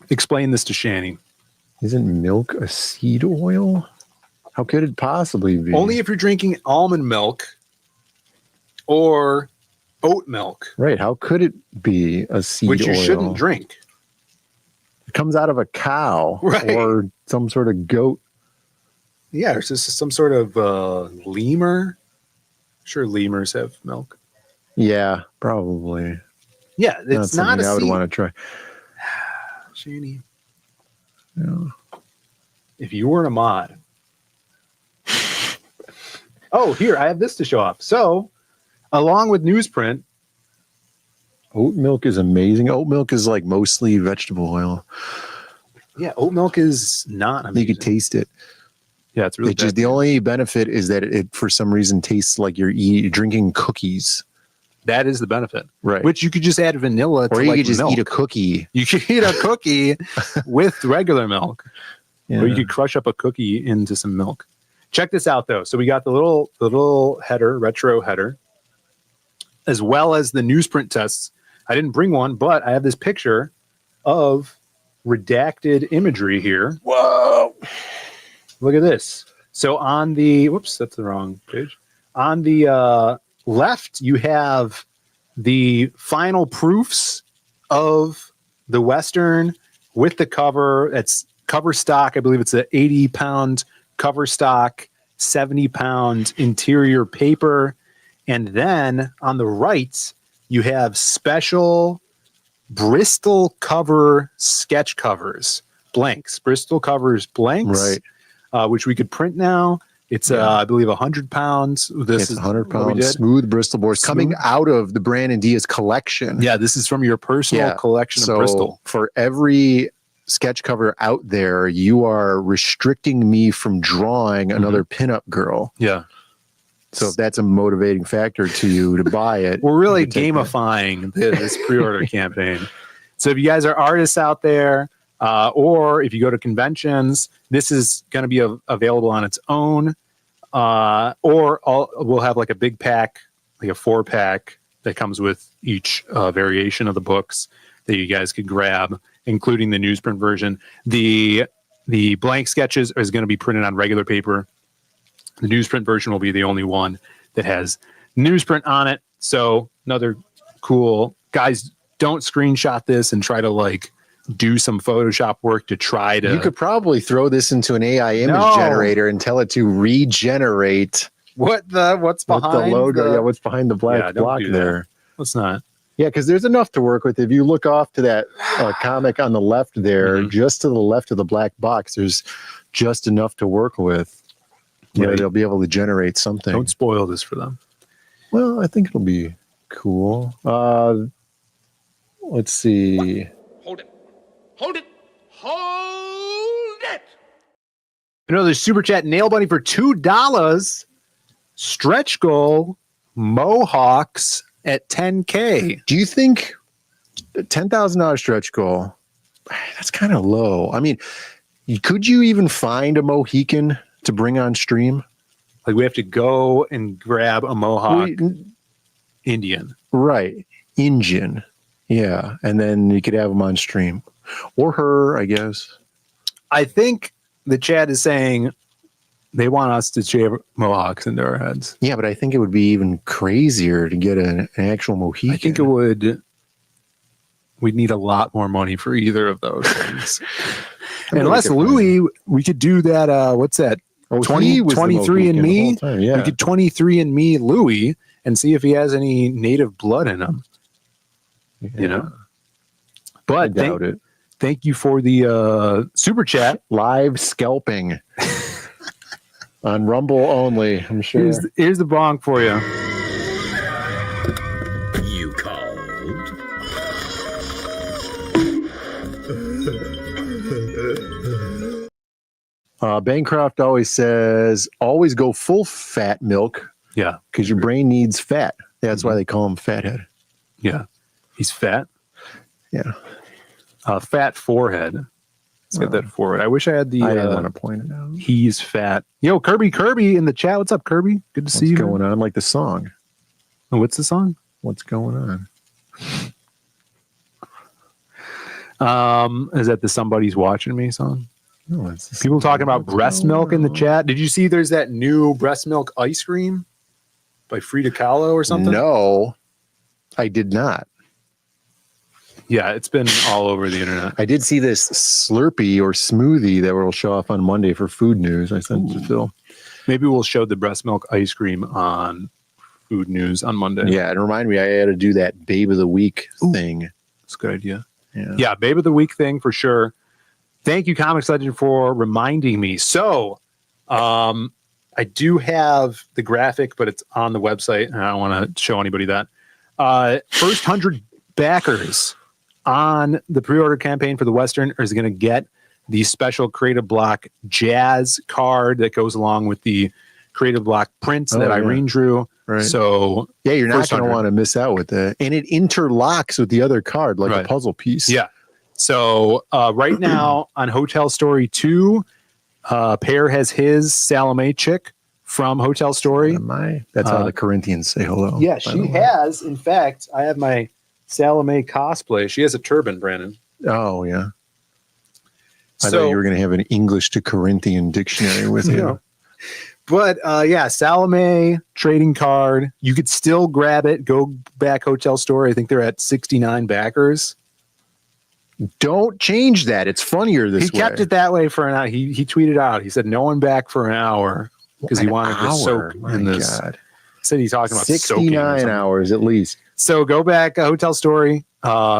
Explain this to Shani. Isn't milk a seed oil? How could it possibly be? Only if you're drinking almond milk or oat milk, Right. How could it be a seed which you oil? shouldn't drink. It comes out of a cow Right. or some sort of goat. Yeah, it's just some sort of lemur. Sure, lemurs have milk. Yeah, probably. Yeah, it's not something a I would seed. want to try. Shani, Yeah. if you weren't a mod. Oh, here, I have this to show off. So, along with newsprint, Oat milk is amazing. Oat milk is like mostly vegetable oil. yeah, oat milk is not amazing. You could taste it. Yeah, it's really It's just the only benefit is that it for some reason tastes like you're drinking cookies. That is the benefit. Right. Which you could just add vanilla to Or you like could just milk. eat a cookie. You could eat a cookie with regular milk. Yeah. Or you could crush up a cookie into some milk. Check this out though. So we got the little header, retro header, as well as the newsprint tests. I didn't bring one, but I have this picture of redacted imagery here. Whoa. Look at this. So on the whoops, that's the wrong page. On the left, you have the final proofs of the Western with the cover. It's cover stock. I believe it's an 80-pound cover stock, 70-pound interior paper. And then on the right, you have special Bristol cover sketch covers, blanks, Bristol covers blanks, Right. Which we could print now. It's, I believe, 100 pounds. This It's is 100 what we pounds did. smooth Bristol boards coming Smooth. out of the Brandon Diaz collection. Yeah, this is from your personal collection of Bristol. For every sketch cover out there, you are restricting me from drawing another pinup girl. Yeah. So if that's a motivating factor to you to buy it, We're really you could take that. gamifying this pre-order campaign. So if you guys are artists out there, or if you go to conventions, this is going to be available on its own. We'll have like a big pack, like a 4-pack that comes with each variation of the books that you guys could grab, including the newsprint version. The blank sketches is going to be printed on regular paper. The newsprint version will be the only one that has newsprint on it. So another cool, guys, don't screenshot this and try to like do some Photoshop work to try to. You could probably throw this into an AI image generator and tell it to regenerate what's behind the logo. What's behind the black don't block do that. there? Let's not. Yeah, because there's enough to work with. If you look off to that comic on the left there, just to the left of the black box, there's just enough to work with. Where they'll be able to generate something. Don't spoil this for them. Well, I think it'll be cool. Let's see. Hold it. Hold it. Hold it. Another super chat, Nail Bunny for $2. Stretch goal, Mohawks at 10K. Do you think $10,000 stretch goal? That's kind of low. I mean, could you even find a Mohican to bring on stream? Like we have to go and grab a Mohawk Indian. Right. Indian. Yeah. And then you could have them on stream. Or her, I guess. I think the chat is saying they want us to shave Mohawks into our heads. Yeah, but I think it would be even crazier to get an actual Mohican. I think it would. We'd need a lot more money for either of those things. Unless Louis, we could do that. What's that? 23 and me. Yeah. We could 23 and me Louis and see if he has any native blood in him. Yeah. You know. But I doubt it. Thank you for the super chat. Live scalping on Rumble only. I'm sure. Here's the bong for you. You called? Bancroft always says, always go full fat milk. Yeah. Because your brain needs fat. That's why they call him fathead. Yeah. He's fat. Yeah. Fat forehead. Let's get that forward. I wish I had the. I didn't want to point it out. He's fat. Yo, Kirby in the chat. What's up, Kirby? Good to see you. What's going on? Like the song. Oh, what's the song? What's going on? Is that the Somebody's Watching Me song? No, it's people talking about breast milk in the chat. Did you see there's that new breast milk ice cream by Frida Kahlo or something? No, I did not. Yeah, it's been all over the internet. I did see this Slurpee or smoothie that will show off on Monday for Food News. I sent it to Phil. Maybe we'll show the breast milk ice cream on Food News on Monday. Yeah, and remind me, I had to do that Babe of the Week thing. That's a good idea. Yeah, Babe of the Week thing for sure. Thank you, Comics Legend, for reminding me. So, I do have the graphic, but it's on the website, and I don't want to show anybody that. First 100 backers on the pre-order campaign for the Western is going to get the special Creative Block Jazz card that goes along with the Creative Block prints that Irene drew. Right. So, yeah, you're not going to want to miss out with that. And it interlocks with the other card like a puzzle piece. Yeah. So right now on Hotel Story 2, Pear has his Salome chick from Hotel Story. That's how the Corinthians say hello. Yeah, she has. In fact, I have my Salome cosplay. She has a turban, Brandon. Oh, yeah. I thought you were going to have an English to Corinthian dictionary with you. But yeah, Salome trading card. You could still grab it. Go back Hotel Story. I think they're at 69 backers. Don't change that. It's funnier this way. He kept it that way for an hour. He tweeted out. He said no one back for an hour because he wanted to soak in this. God. Said he's talking about 69 hours at least. So go back Hotel Story.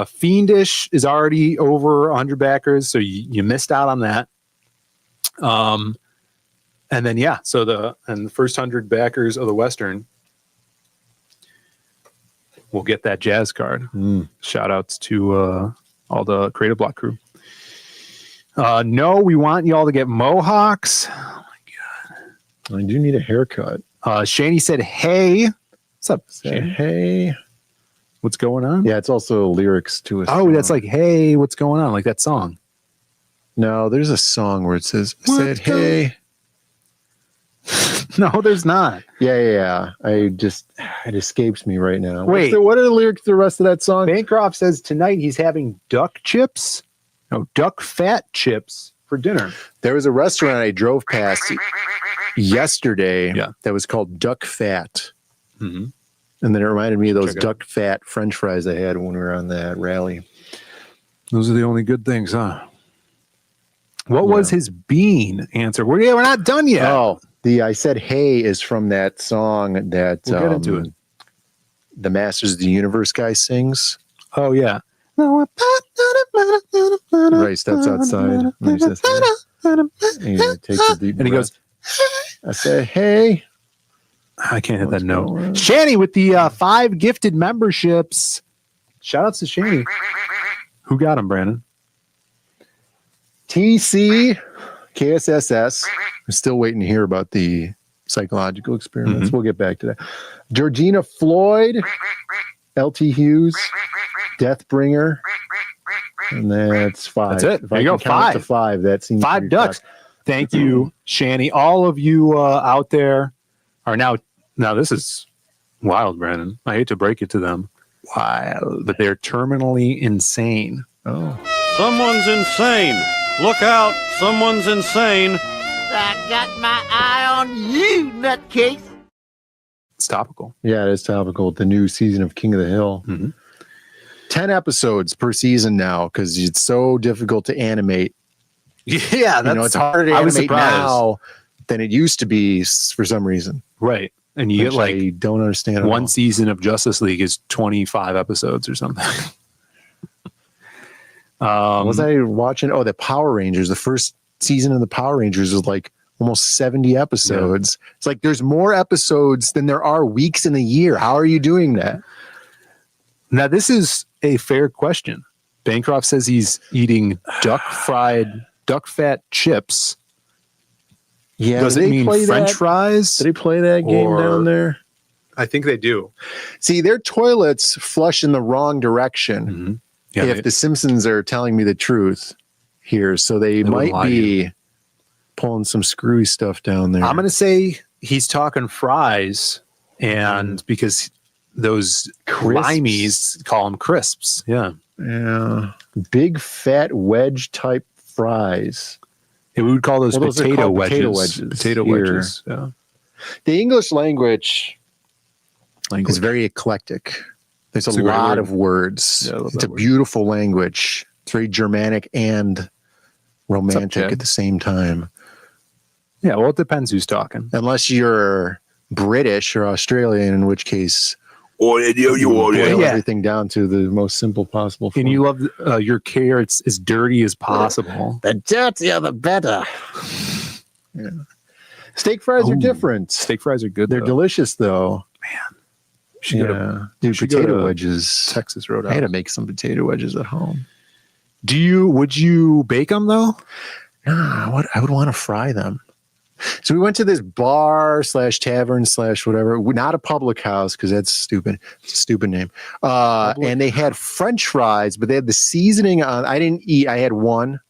Fiendish is already over 100 backers, so you missed out on that. And then so the first 100 backers of the Western will get that Jazz card. Shout outs to all the Creative Block crew. No, we want y'all to get mohawks. Oh my god, I do need a haircut. Shani said, "Hey, what's up? Hey, what's going on?" Yeah, it's also lyrics to it. Oh, that's like, "Hey, what's going on?" Like that song. No, there's a song where it says, "Said hey." No, there's not. Yeah. It escapes me right now. Wait, what are the lyrics to the rest of that song? Bancroft says tonight he's having duck fat chips for dinner. There was a restaurant I drove past yesterday that was called Duck Fat. Mm-hmm. And then it reminded me of those duck fat French fries I had when we were on that rally. Those are the only good things, huh? What was his bean answer? We're not done yet. Oh, I said hey is from that song that we'll get into it. The Masters of the Universe guy sings. Oh yeah. Right, steps outside. And he says, hey. And he takes a deep breath. And he goes, I said, hey. I can't hit that note. Shani with the 5 gifted memberships. Shout outs to Shani. Who got him, Brandon? TC KSSS. I'm still waiting to hear about the psychological experiments. We'll get back to that. Georgina Floyd, LT Hughes, Deathbringer, and that's 5. That's it. If there I you go. can count 5. to 5. That seems 5 ducks. Thank you, Shani. All of you out there are now. This is wild, Brandon. I hate to break it to them. Wild, but they're terminally insane. Oh, someone's insane. Look out! Someone's insane. I got my eye on you, nutcase. It's topical. Yeah, it is topical. The new season of King of the Hill. 10 episodes per season now because it's so difficult to animate. Yeah, it's harder to animate now than it used to be for some reason. Right. And you get like, I don't understand. One season of Justice League is 25 episodes or something. Was I watching? Oh, the Power Rangers. The first season of the Power Rangers was like almost 70 episodes. Yeah. It's like there's more episodes than there are weeks in a year. How are you doing that? Now, this is a fair question Bancroft says he's eating duck fat chips. Yeah, does do it they mean play French that? fries? Do they play that game down there? I think they do. See, their toilets flush in the wrong direction. Mm-hmm. Yeah, if the Simpsons are telling me the truth here, so they might be pulling some screwy stuff down there. I'm going to say he's talking fries, and because those limeys call them crisps. Yeah. Yeah. Big fat wedge type fries. Yeah, we would call those potato wedges. Potato wedges. Potato here. wedges. Yeah. The English language is very eclectic. There's a lot of words. Yeah, it's a beautiful language. It's very Germanic and romantic at the same time. Yeah, well, it depends who's talking. Unless you're British or Australian, in which case boil everything down to the most simple possible form. And you love your carrots as dirty as possible. The dirtier, the better. Yeah. Steak fries are different. Steak fries are good. They're delicious, though. Man, potato wedges. Texas Roadhouse. I had to make some potato wedges at home. Would you bake them though? Nah, I would want to fry them. So we went to this bar / tavern / whatever, not a public house because that's stupid. It's a stupid name. And they had French fries, but they had the seasoning on. I didn't eat. I had one,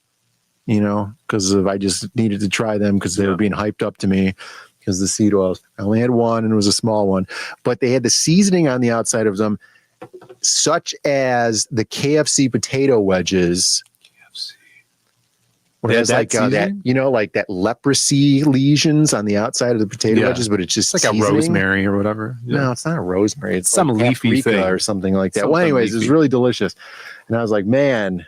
because I just needed to try them because they were being hyped up to me because the seed oils. I only had one and it was a small one, but they had the seasoning on the outside of them, such as the KFC potato wedges. Where it's like that, like that leprosy lesions on the outside of the potato wedges, but it's just like a rosemary or whatever. Yeah. No, it's not a rosemary. It's some like leafy thing or something like that. Well, anyways, it was really delicious. And I was like, man,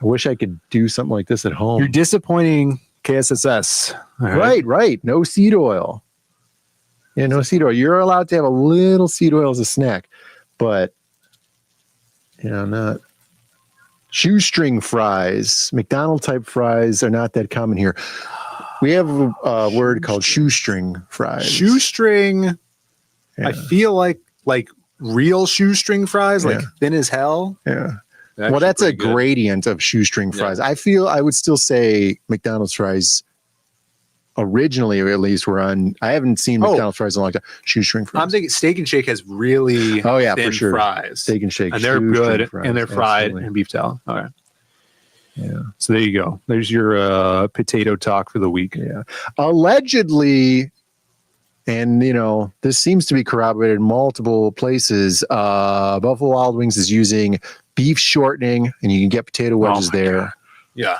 I wish I could do something like this at home. You're disappointing KSSS. Right. No seed oil. Yeah, no seed oil. You're allowed to have a little seed oil as a snack, but not. Shoestring fries, McDonald's type fries are not that common here. We have a word called shoestring fries. Shoestring. Yeah. I feel like real shoestring fries, like thin as hell. Yeah. Well, that's a gradient of shoestring fries. I would still say McDonald's fries originally, or at least were on. I haven't seen McDonald's fries in a long time. Shoestring fries. I'm thinking Steak and Shake has really thin for sure. fries. Steak and Shake, and they're good, fries, and they're fried in beef tallow. All right. Yeah. So there you go. There's your potato talk for the week. Yeah. Allegedly, and this seems to be corroborated in multiple places. Buffalo Wild Wings is using beef shortening, and you can get potato wedges there. God. Yeah.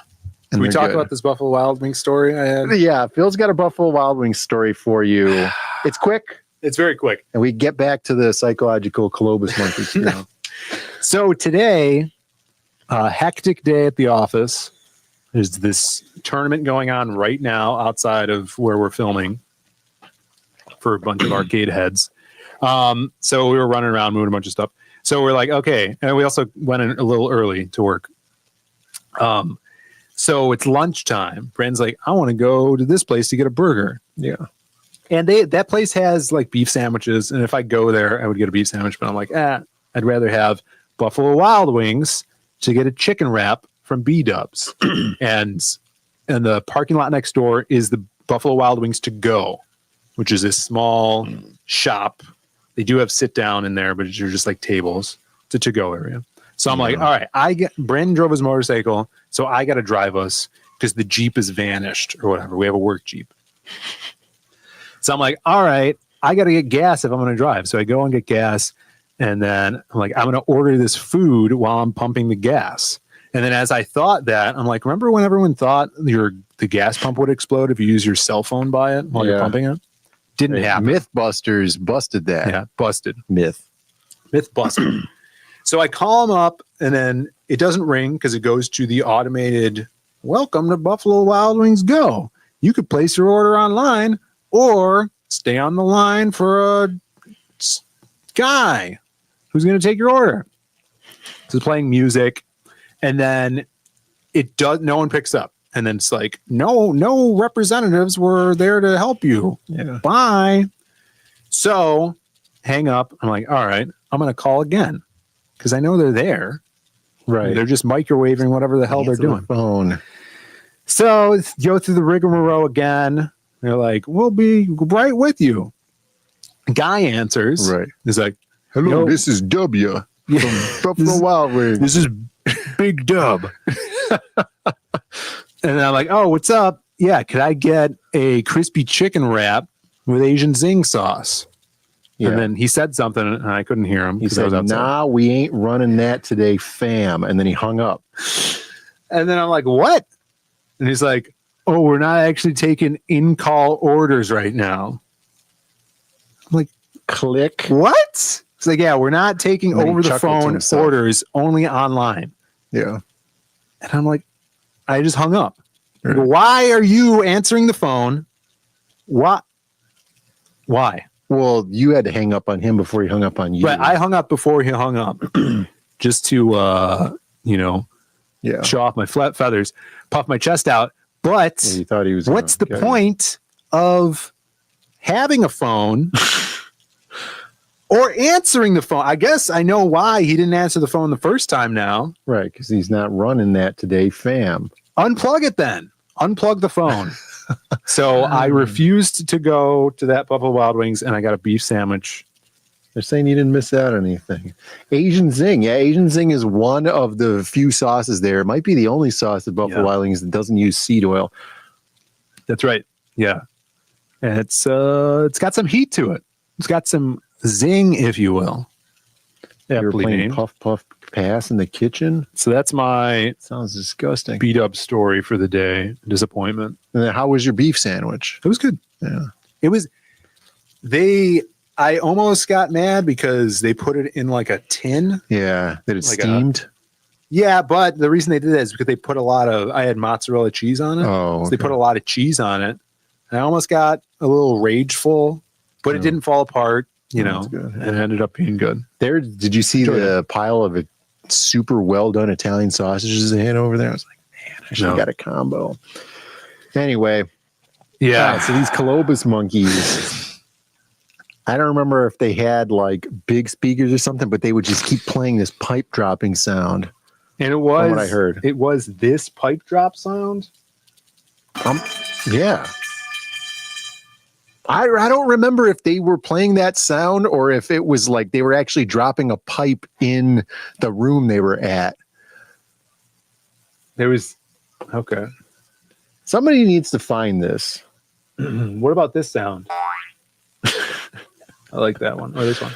And Can we talk about this Buffalo Wild Wings story I had? Yeah, Phil's got a Buffalo Wild Wings story for you. It's quick. It's very quick. And we get back to the psychological Columbus monkeys. So today, a hectic day at the office. There's this tournament going on right now outside of where we're filming for a bunch of arcade heads. So we were running around moving a bunch of stuff. So we're like, okay. And we also went in a little early to work. So it's lunchtime. Brand's like, I want to go to this place to get a burger. Yeah. And that place has like beef sandwiches. And if I go there, I would get a beef sandwich. But I'm like, I'd rather have Buffalo Wild Wings to get a chicken wrap from B-Dubs. and the parking lot next door is the Buffalo Wild Wings to go, which is a small shop. They do have sit down in there, but they're just like tables. It's a to-go area. So I'm like, all right, Brandon drove his motorcycle, so I got to drive us because the Jeep has vanished or whatever. We have a work Jeep. So I'm like, all right, I got to get gas if I'm going to drive. So I go and get gas, and then I'm like, I'm going to order this food while I'm pumping the gas. And then as I thought that, I'm like, remember when everyone thought the gas pump would explode if you use your cell phone by it while you're pumping it? Didn't happen. Mythbusters busted that. Yeah, busted. Myth busted. So I call him up, and then it doesn't ring because it goes to the automated, welcome to Buffalo Wild Wings Go. You could place your order online or stay on the line for a guy who's going to take your order. So it's playing music, and then no one picks up. And then it's like, no representatives were there to help you. Yeah. Bye. So hang up. I'm like, all right, I'm going to call again because I know they're there. Right. They're just microwaving whatever the hell they're doing. Phone. So go through the rigmarole again. They're like, we'll be right with you. Guy answers. Right. He's like, hello, this is W from Buffalo Wild Wings. This is Big Dub. And I'm like, oh, what's up? Yeah, could I get a crispy chicken wrap with Asian zing sauce? Yeah. And then he said something, and I couldn't hear him. He said, nah, we ain't running that today, fam. And then he hung up. And then I'm like, what? And he's like, oh, we're not actually taking in-call orders right now. I'm like, click. What? It's like, yeah, we're not taking over-the-phone orders, only online. Yeah. And I'm like, I just hung up. Right. Why are you answering the phone? What? Why? Well, you had to hang up on him before he hung up on you. But I hung up before he hung up just to, show off my flat feathers, puff my chest out. But you thought he was what's the point of having a phone or answering the phone? I guess I know why he didn't answer the phone the first time now. Right, because he's not running that today, fam. Unplug it then. Unplug the phone. So I refused to go to that Buffalo Wild Wings, and I got a beef sandwich. They're saying you didn't miss out on anything. Asian Zing. Yeah, Asian Zing is one of the few sauces there. It might be the only sauce at Buffalo Wild Wings that doesn't use seed oil. That's right. Yeah. And it's got some heat to it. It's got some zing, if you will. Yeah, you're playing Puff Puff Pass in the kitchen. So that's my sounds disgusting. Beat up story for the day. Disappointment. And then how was your beef sandwich? It was good. Yeah. It was I almost got mad because they put it in like a tin. Yeah. That it's steamed. Yeah, but the reason they did that is because they put I had mozzarella cheese on it. Oh, so they put a lot of cheese on it. And I almost got a little rageful, but it didn't fall apart, and it ended up being good. Did you see the pile of super well done Italian sausages they had over there? I was like, man, I should have got a combo. Anyway. Yeah. Right, so these Colobus monkeys. I don't remember if they had like big speakers or something, but they would just keep playing this pipe dropping sound. And it was from what I heard. It was this pipe drop sound. Yeah. I don't remember if they were playing that sound or if it was like they were actually dropping a pipe in the room they were at. Okay. Somebody needs to find this. What about this sound? I like that one. Or this one.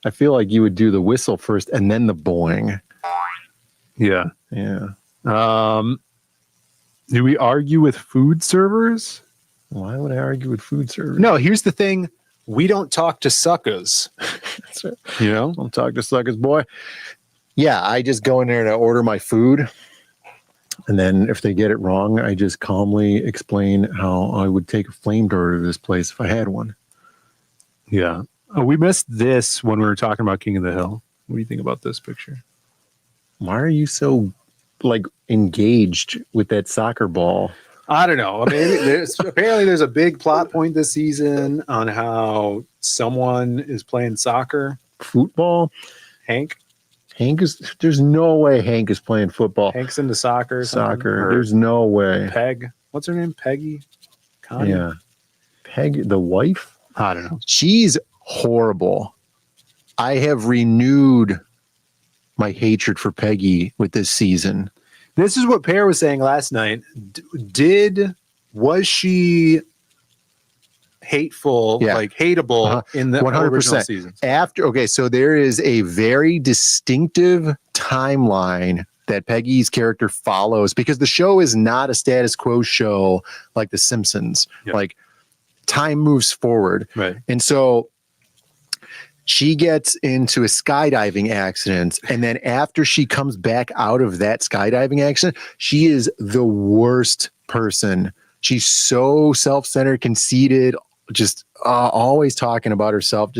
I feel like you would do the whistle first and then the boing. Yeah. Yeah. Do we argue with food servers? Why would I argue with food servers? No, here's the thing. We don't talk to suckers. That's right. Don't talk to suckers, boy. Yeah, I just go in there and I order my food. And then if they get it wrong, I just calmly explain how I would take a flamethrower to this place if I had one. Yeah. We missed this when we were talking about King of the Hill. What do you think about this picture? Why are you so engaged with that soccer ball? I don't know. I mean, apparently there's a big plot point this season on how someone is playing soccer. Football? Hank There's no way Hank is playing football. Hank's into soccer. There's no way. Peg. What's her name? Peggy? Connie? Yeah. Peg, the wife? I don't know. She's horrible. I have renewed my hatred for Peggy with this season. This is what Pear was saying last night. Was she hateful, hateable in the 100% original seasons? So there is a very distinctive timeline that Peggy's character follows because the show is not a status quo show like The Simpsons. Yeah. Like time moves forward. Right. And so she gets into a skydiving accident. And then after she comes back out of that skydiving accident, she is the worst person. She's so self-centered, conceited, just always talking about herself,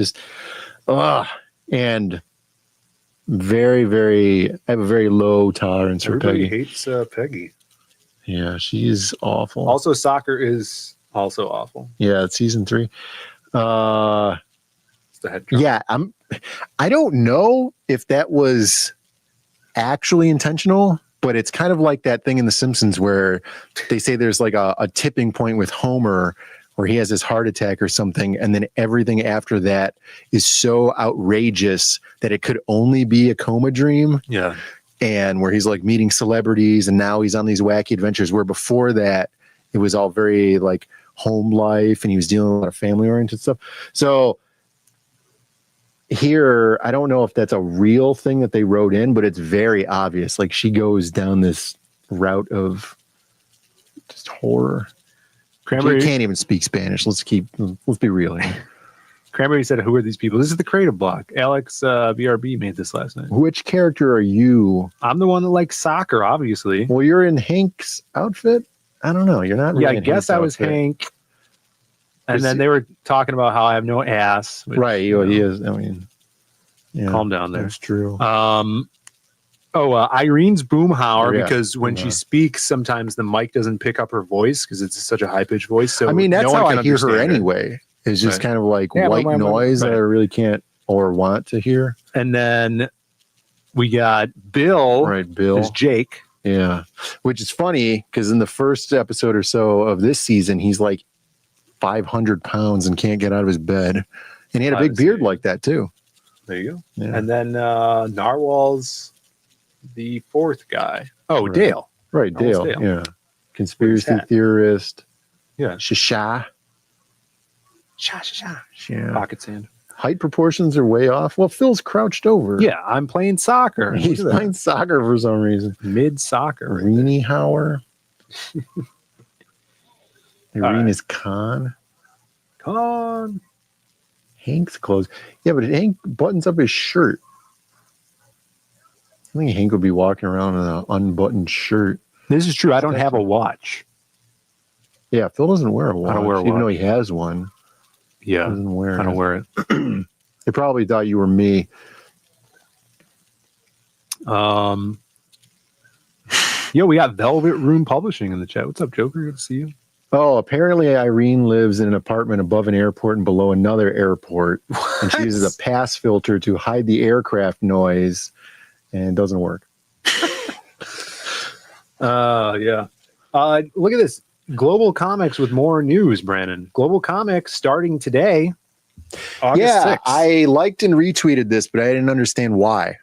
and very, very, I have a very low tolerance for Peggy. Everybody hates Peggy. Yeah, she is awful. Also, soccer is also awful. Yeah, it's season 3. Still the head trauma. Yeah, I don't know if that was actually intentional, but it's kind of like that thing in The Simpsons where they say there's like a tipping point with Homer where he has his heart attack or something, and then everything after that is so outrageous that it could only be a coma dream. Yeah. And where he's like meeting celebrities, and now he's on these wacky adventures, where before that it was all very like home life, and he was dealing with a lot of family oriented stuff. So here, I don't know if that's a real thing that they wrote in, but it's very obvious. Like she goes down this route of just horror. Cranberry She can't even speak Spanish. Let's be real here. Cranberry said, "Who are these people?" This is the creative block. Alex BRB made this last night. Which character are you? I'm the one that likes soccer, obviously. Well, you're in Hank's outfit. I don't know. You're not. Really Yeah, I in guess Hank's I was outfit. Hank. And then they were talking about how I have no ass. Which, Right. He is. I mean, yeah, calm down there. That's true. Irene's Boomhauer, Yeah, because when she speaks, sometimes the mic doesn't pick up her voice because it's such a high pitched voice. So I mean, that's no one how can I hear her understand anyway. It's just Right. kind of like Yeah, white noise that I really can't or want to hear. And then we got Bill. Right, Bill. Is Jake. Yeah. Which is funny because in the first episode or so of this season, he's like 500 pounds and can't get out of his bed. And he had a big beard like that too. There you go. Yeah. And then Narwhal's the fourth guy. Oh, Right. Dale. Right, Narwhal's Dale. Yeah. Conspiracy hat. theorist. Yeah. Shasha. Yeah. Pocket sand. Height proportions are way off. Well, Phil's crouched over. Yeah, I'm playing soccer. He's Look at that. playing soccer for some reason. Mid soccer. Irene Hauer. Irene right. is Khan. Come on. Hank's clothes. Yeah, but Hank buttons up his shirt. I think Hank would be walking around in an unbuttoned shirt. This is true. I don't have a watch. Yeah, Phil doesn't wear a watch. I don't wear a even though watch. he has one. Yeah. Doesn't wear I don't it. wear it. They probably thought you were me. Yo, we got Velvet Room Publishing in the chat. What's up, Joker? Good to see you. Oh, apparently Irene lives in an apartment above an airport and below another airport. And she uses a pass filter to hide the aircraft noise, and it doesn't work. Yeah. Look at this. Global Comics with more news, Brandon. Global Comics starting today, August 6th. I liked and retweeted this, but I didn't understand why.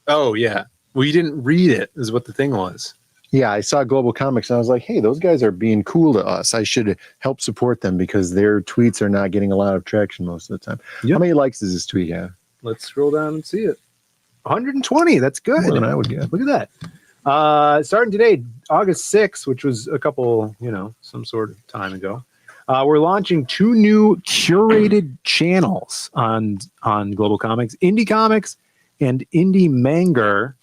Oh, yeah. Well, you didn't read it, is what the thing was. Yeah, I saw Global Comics and I was like, hey, those guys are being cool to us. I should help support them because their tweets are not getting a lot of traction most of the time. Yep. How many likes does this tweet have? Let's scroll down and see it. 120. That's good. More than I would get. Look at that. Starting today, August 6th, which was a couple, some sort of time ago. We're launching 2 new curated channels on Global Comics, Indie Comics and Indie Mangar.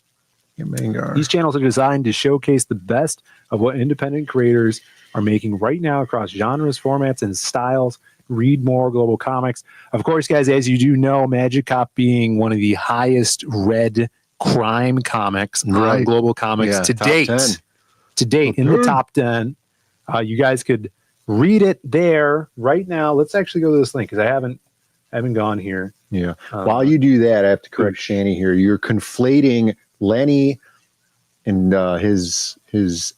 These channels are designed to showcase the best of what independent creators are making right now across genres, formats, and styles. Read more Global Comics. Of course, guys, as you do know, Magic Cop being one of the highest read crime comics on Global Comics to top date. 10. To date, in the top 10. You guys could read it there right now. Let's actually go to this link because I haven't gone here. Yeah. While you do that, I have to correct Shanny here. You're conflating Lenny and his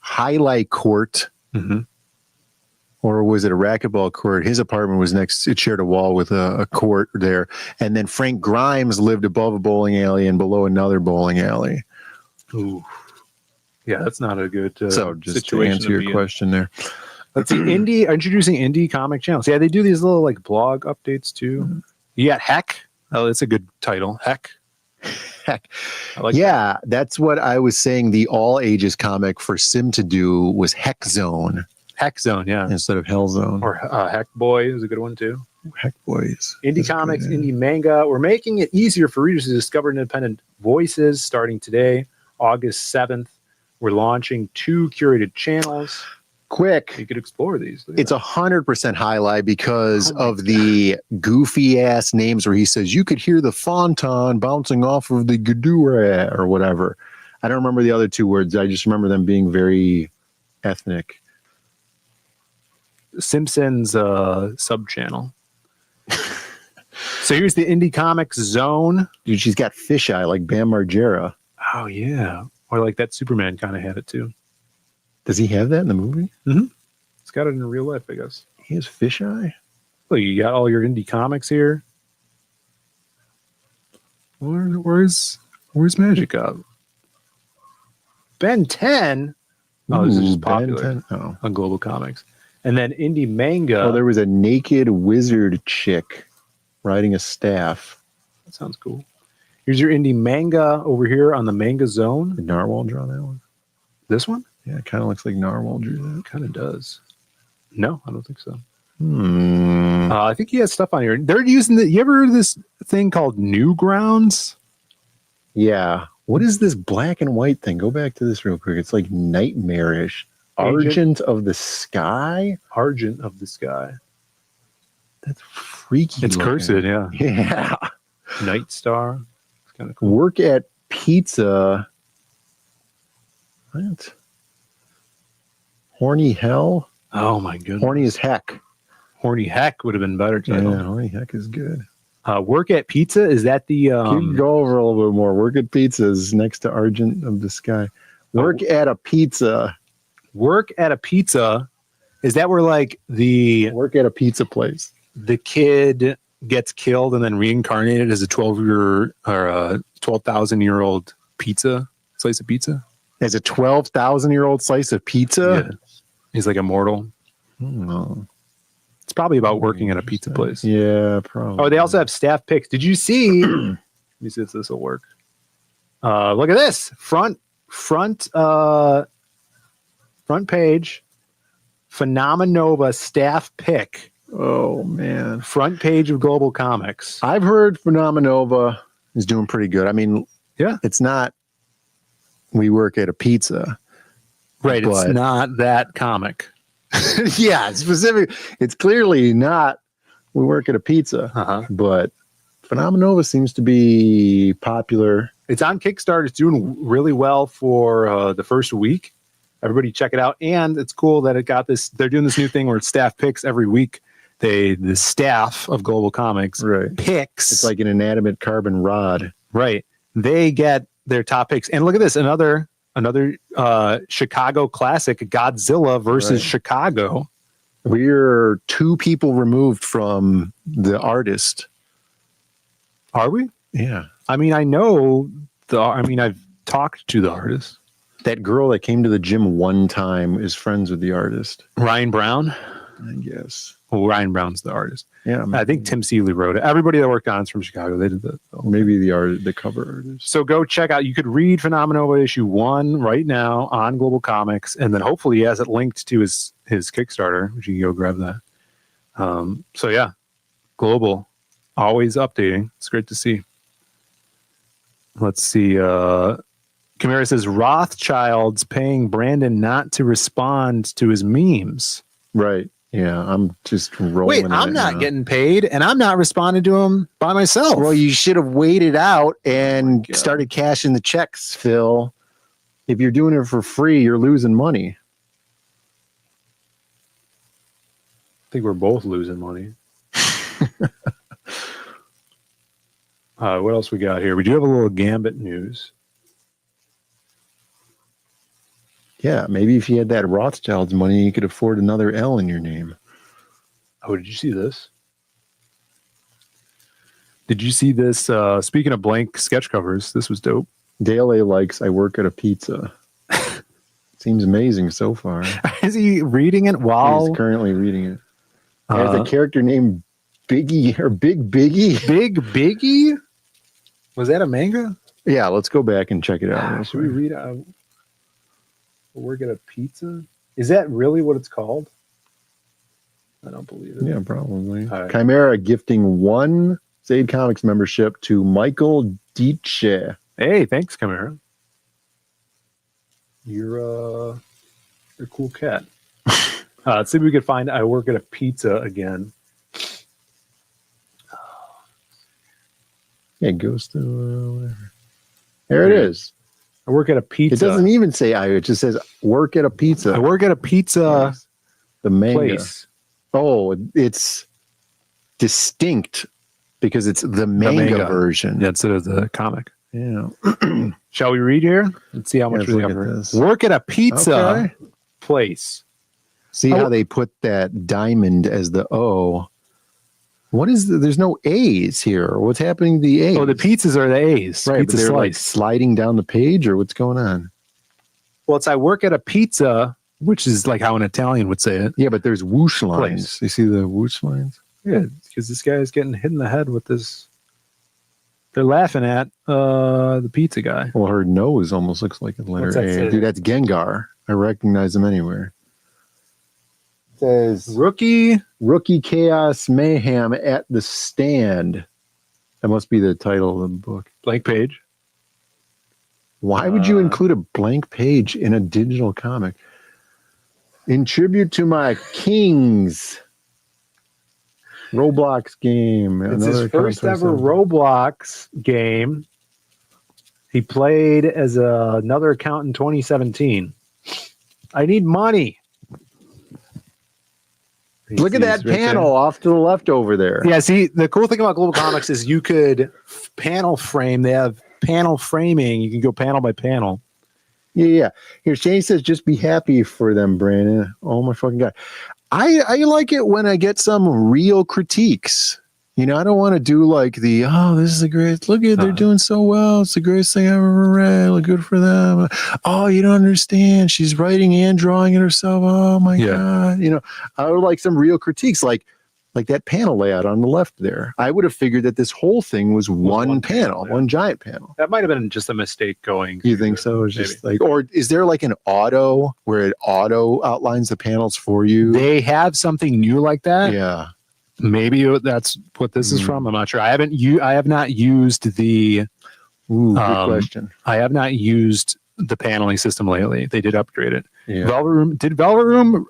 highlight court, or was it a racquetball court? His apartment was next; it shared a wall with a court there. And then Frank Grimes lived above a bowling alley and below another bowling alley. Ooh, yeah, that's not a good so just to situation answer your question there. Let's see, introducing indie comic channels. Yeah, they do these little like blog updates too. You got Heck. Oh, that's a good title. Heck. I like that. That's what I was saying. The all ages comic for Sim to do was Heck Zone. Heck Zone, yeah. Instead of Hell Zone. Or Heck Boy is a good one too. Heck Boys. Indie comics, indie manga. We're making it easier for readers to discover independent voices starting today, August 7th. We're launching 2 curated channels. Quick. You could explore these. It's 100% highlight because of the goofy ass names where he says you could hear the fontan bouncing off of the Gadura or whatever. I don't remember the other 2 words. I just remember them being very ethnic. Simpsons sub channel. So here's the Indie Comics Zone. Dude, she's got fisheye like Bam Margera. Oh, yeah. Or like that Superman kind of had it, too. Does he have that in the movie? Mm-hmm. He's got it in real life, I guess. He has fisheye? Look, you got all your Indie Comics here. Where's Magic up? Ben 10? Oh, this is just popular on Global Comics. And then Indie Manga. Oh, there was a naked wizard chick riding a staff. That sounds cool. Here's your Indie Manga over here on the Manga Zone. Did Narwhal draw that one? This one? Yeah, it kind of looks like Narwhal drew that. It kind of does. No, I don't think so. I think he has stuff on here. They're using you ever heard of this thing called Newgrounds? Yeah. What is this black and white thing? Go back to this real quick. It's like nightmarish. Argent of the Sky? Argent of the Sky. That's freaky. It's cursed, yeah. Yeah. Night Star. It's kind of cool. Work at Pizza. What? Horny Hell? Oh my goodness. Horny as Heck. Horny Heck would have been better title. Yeah, Horny Heck is good. Work at Pizza, is that the go over a little bit more. Work at Pizza is next to Argent of the Sky. Work at a Pizza. Work at a Pizza. Is that where like the work at a pizza place? The kid gets killed and then reincarnated as a 12,000-year-old slice of pizza? As a 12,000-year-old slice of pizza? Yeah. He's like immortal. Oh. It's probably about working at a pizza place. Yeah, probably. Oh, they also have staff picks. Did you see? Let me see if this will work. Look at this front page. Phenomenova staff pick. Oh man, front page of Global Comics. I've heard Phenomenova is doing pretty good. I mean, yeah, it's not. We work at a pizza, right? It's not that comic. Yeah, specific. It's clearly not. We work at a pizza, but Phenomenova seems to be popular. It's on Kickstarter. It's doing really well for the first week. Everybody check it out. And it's cool that it got this. They're doing this new thing where it's staff picks every week. The staff of Global Comics picks. It's like an inanimate carbon rod. Right. They get their top picks. And look at this. Another Chicago classic, Godzilla versus Chicago. We're 2 people removed from the artist. Are we? Yeah. I mean, I've talked to the artist. That girl that came to the gym one time is friends with the artist. Ryan Brown? I guess. Well, Ryan Brown's the artist. Yeah. I think Tim Seeley wrote it. Everybody that worked on it's from Chicago. They did the maybe the cover artist. So go check out. You could read Phenomenova issue 1 right now on Global Comics, and then hopefully he has it linked to his Kickstarter, which you can go grab that. So yeah, Global, always updating. It's great to see. Let's see. Camara says Rothschild's paying Brandon not to respond to his memes. Right. Yeah, I'm just rolling. Wait, I'm not getting paid, and I'm not responding to him by myself. Well, you should have waited out and started cashing the checks, Phil. If you're doing it for free, you're losing money. I think we're both losing money. What else we got here? We do have a little Gambit news. Yeah, maybe if you had that Rothschild's money, you could afford another L in your name. Oh, did you see this? Did you see this? Speaking of blank sketch covers, this was dope. Dale A likes I work at a pizza. Seems amazing so far. Is he reading it while? He's currently reading it. There's a character named Biggie or Big Biggie. Big Biggie? Was that a manga? Yeah, let's go back and check it out. Should we read it? Work at a pizza? Is that really what it's called? I don't believe it. Yeah, probably. Right. Chimera gifting 1 Zaid Comics membership to Michael Dietze. Hey, thanks, Chimera. You're a cool cat. Let's see if we can find I work at a pizza again. Yeah, it goes to whatever. There it is. I work at a pizza. It doesn't even say it just says work at a pizza. I work at a pizza the manga. Place. Oh, it's distinct because it's the manga version. Yeah, instead of the comic. Yeah. Shall we read here? Let's see how much we have. Work at a pizza place. See how they put that diamond as the O. What is there's no A's here. What's happening to the A's? Oh, the pizzas are the A's. Right, Pizza but they're slice. like sliding down the page, or what's going on? Well, it's I work at a pizza, which is like how an Italian would say it. Yeah, but there's whoosh lines. You see the whoosh lines? Yeah, because this guy's getting hit in the head with this. They're laughing at the pizza guy. Well, her nose almost looks like a letter A. Dude, that's Gengar. I recognize him anywhere. It says Rookie Chaos Mayhem at the Stand. That must be the title of the book. Blank page. Why would you include a blank page in a digital comic? In tribute to my kings. Roblox game. It's his first ever Roblox game. He played as another account in 2017. I need money. Look at that panel off to the left over there. Yeah, see, the cool thing about Global Comics is you could panel frame. They have panel framing. You can go panel by panel. Yeah. Here, Shane says, just be happy for them, Brandon. Oh, my fucking God. I like it when I get some real critiques. You know, I don't want to do like the, oh, this is the greatest. Look at they're doing so well. It's the greatest thing I've ever read. Look good for them. Oh, you don't understand. She's writing and drawing it herself. Oh my God. You know, I would like some real critiques, like that panel layout on the left there. I would have figured that this whole thing was one panel, one giant panel. That might have been just a mistake going. You think so? It's just like, or is there like an auto where it auto outlines the panels for you? They have something new like that. Yeah. Maybe that's what this is from. I'm not sure. I have not used the. Ooh, good question. I have not used the paneling system lately. They did upgrade it. Yeah. Velvet Room. Did Velvet Room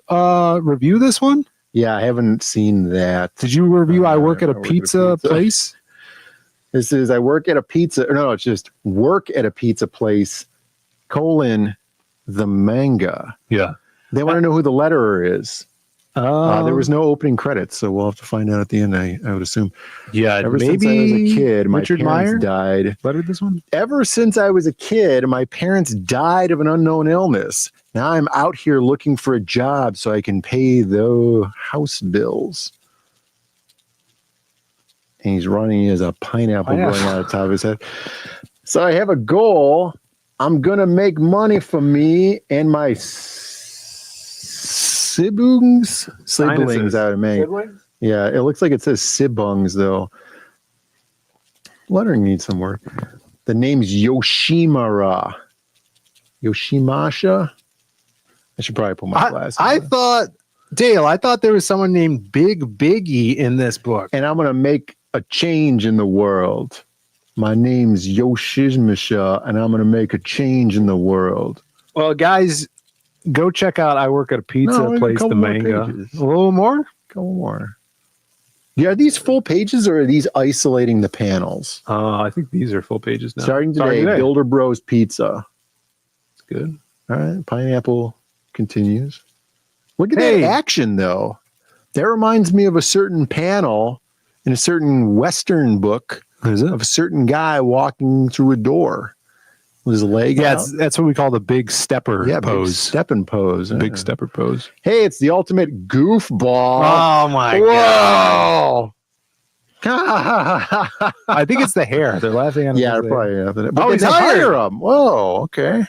review this one? Yeah, I haven't seen that. Did you review I work at a pizza place? This is I work at a pizza. No, it's just work at a pizza place, the manga. Yeah. They want to know who the letterer is. There was no opening credits, so we'll have to find out at the end, I would assume. Yeah, Ever since I was a kid, my Richard parents Meyer died. Lettered this one? Ever since I was a kid, my parents died of an unknown illness. Now I'm out here looking for a job so I can pay the house bills. And he's running as a pineapple going out of the top of his head. So I have a goal. I'm going to make money for me and my siblings, I would imagine. Yeah, it looks like it says siblings, though. Lettering needs some work. The name's Yoshimasha. I should probably put my glasses on. I thought there was someone named Big Biggie in this book. And I'm going to make a change in the world. My name's Yoshimasha, and I'm going to make a change in the world. Well, guys, go check out I Work at a Pizza Place, the manga. A little more? A couple more. Yeah, are these full pages or are these isolating the panels? I think these are full pages now. Starting today, Builder Bros Pizza. It's good. All right, pineapple continues. Look at that action, though. That reminds me of a certain panel in a certain Western book of a certain guy walking through a door with his leg out. That's what we call the big stepper pose. Big stepping pose. Big stepper pose. Hey, it's the ultimate goofball. Oh, my God. I think it's the hair. They're laughing at him. Yeah, probably. But oh, he's hire him. Whoa, okay.